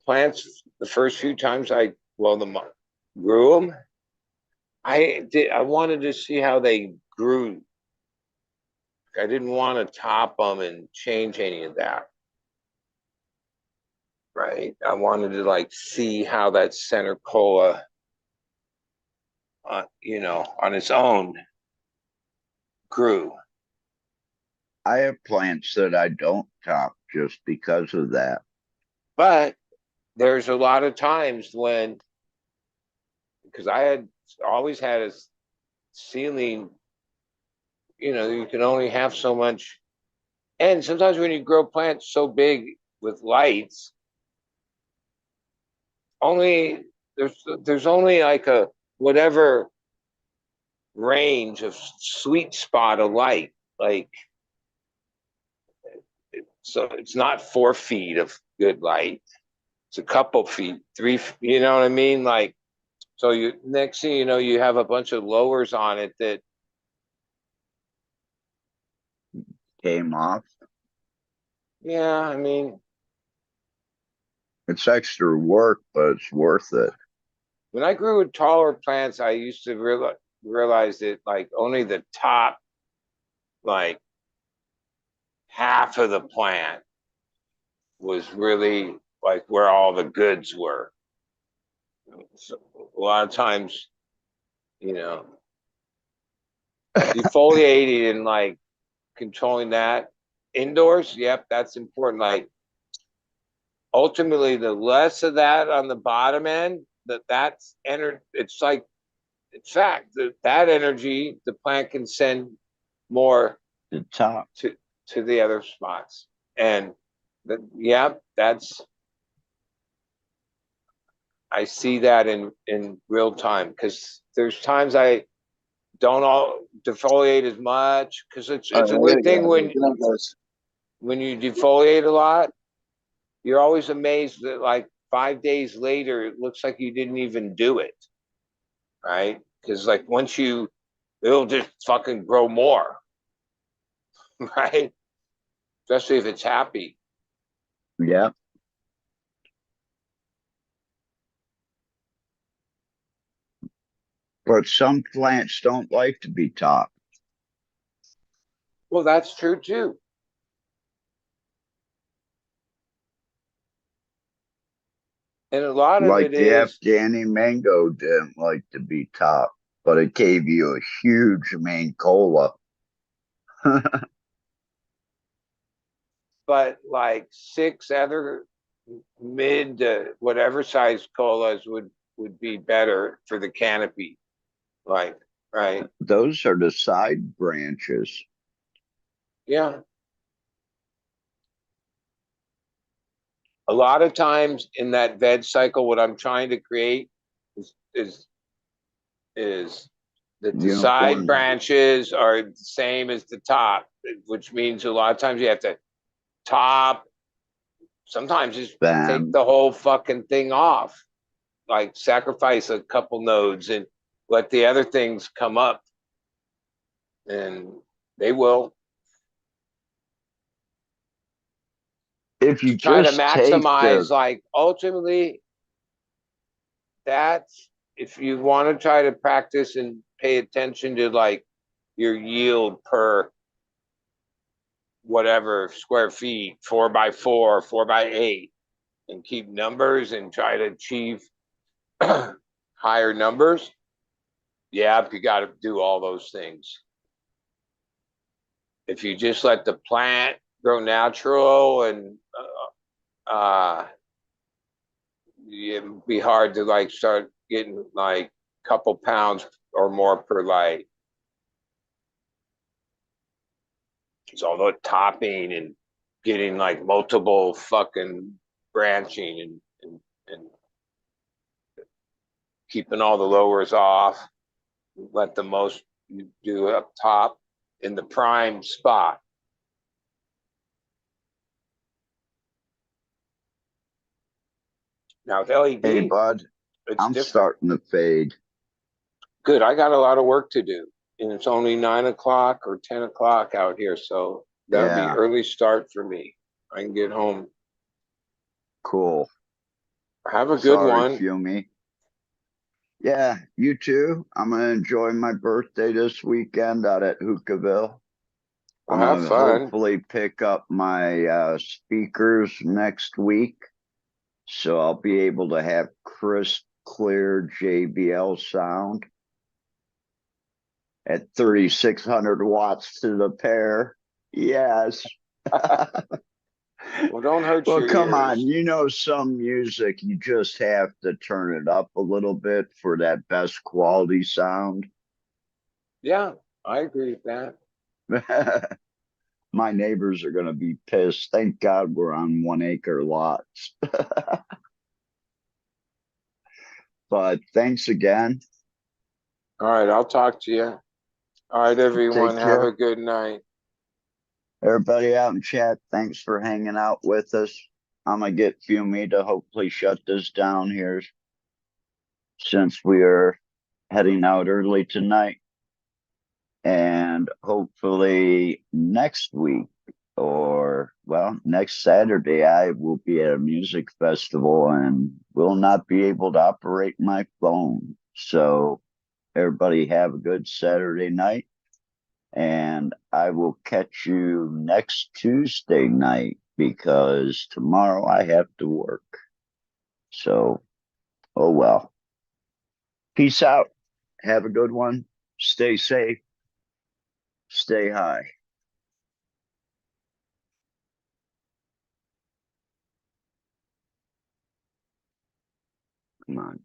plants the first few times I grew them, I wanted to see how they grew. I didn't want to top them and change any of that. Right. I wanted to like see how that center cola, on its own grew. I have plants that I don't top just because of that. But there's a lot of times when, because I had always had a ceiling, you can only have so much. And sometimes when you grow plants so big with lights, only there's only like a whatever range of sweet spot of light. Like so it's not 4 feet of good light. It's a couple feet, 3, you know what I mean? Like, so you next thing you know, you have a bunch of lowers on it that Came off. yeah, I mean, It's extra work, but it's worth it. when I grew taller plants, I used to realize that like only the top, like half of the plant was really like where all the goods were. So a lot of times, you know, defoliating and like controlling that indoors, yep, that's important. Like ultimately, the less of that on the bottom end, that's energy. It's like in fact that energy the plant can send more The top. to the other spots, and yeah, that's I see that in real time because there's times I don't all defoliate as much because All it's right, a I weird gotta thing go. Good night, guys. when you defoliate a lot, you're always amazed that like 5 days later it looks like you didn't even do it, right? Because like once you, it'll just fucking grow more, right? Especially if it's happy. Yeah. But some plants don't like to be topped. Well, that's true too. And a lot of Like it the is, Afghani mango didn't like to be topped, but it gave you a huge main cola. but like 6 other mid to whatever size colas would be better for the canopy. Like, right? Those are the side branches. Yeah. A lot of times in that veg cycle, what I'm trying to create is is that the side Uniform. branches are the same as the top, which means a lot of times you have to top, sometimes just take Bam. the whole fucking thing off, like sacrifice a couple nodes and let the other things come up, and they will If you try to just take maximize, the like ultimately, that's if you want to try to practice and pay attention to like your yield per whatever square feet, 4 by 4, 4 by 8, and keep numbers and try to achieve higher numbers. Yeah, you got to do all those things. If you just let the plant grow natural and it'd be hard to like start getting like a couple pounds or more per light. It's all the topping and getting like multiple fucking branching and keeping all the lowers off. Let the most you do up top in the prime spot. Now with hey LED, bud, it's I'm different. starting to fade. Good. I got a lot of work to do, and it's only 9 o'clock or 10 o'clock out here, so that would be Yeah, early start for me. I can get home. cool. Have a good Sorry, one. Fumi. Yeah, you too. I'm gonna enjoy my birthday this weekend out at Hookahville. Well, I'm have gonna fun. hopefully pick up my speakers next week, so I'll be able to have crisp, clear JBL sound at 3,600 watts to the pair. Yes. Well, don't hurt Well, your come on. ears. You know, some music, you just have to turn it up a little bit for that best quality sound. Yeah, I agree with that. My neighbors are going to be pissed. Thank God we're on 1 acre lots. But thanks again. All right, I'll talk to you. All right, everyone, Take have a care. good night. Everybody out in chat, thanks for hanging out with us. I'm gonna get Fumi to hopefully shut this down here since we are heading out early tonight. And hopefully next week, or well, next Saturday, I will be at a music festival and will not be able to operate my phone. So everybody have a good Saturday night, and I will catch you next Tuesday night because tomorrow I have to work. So, oh well. Peace out. Have a good one. Stay safe. Stay high. Come on.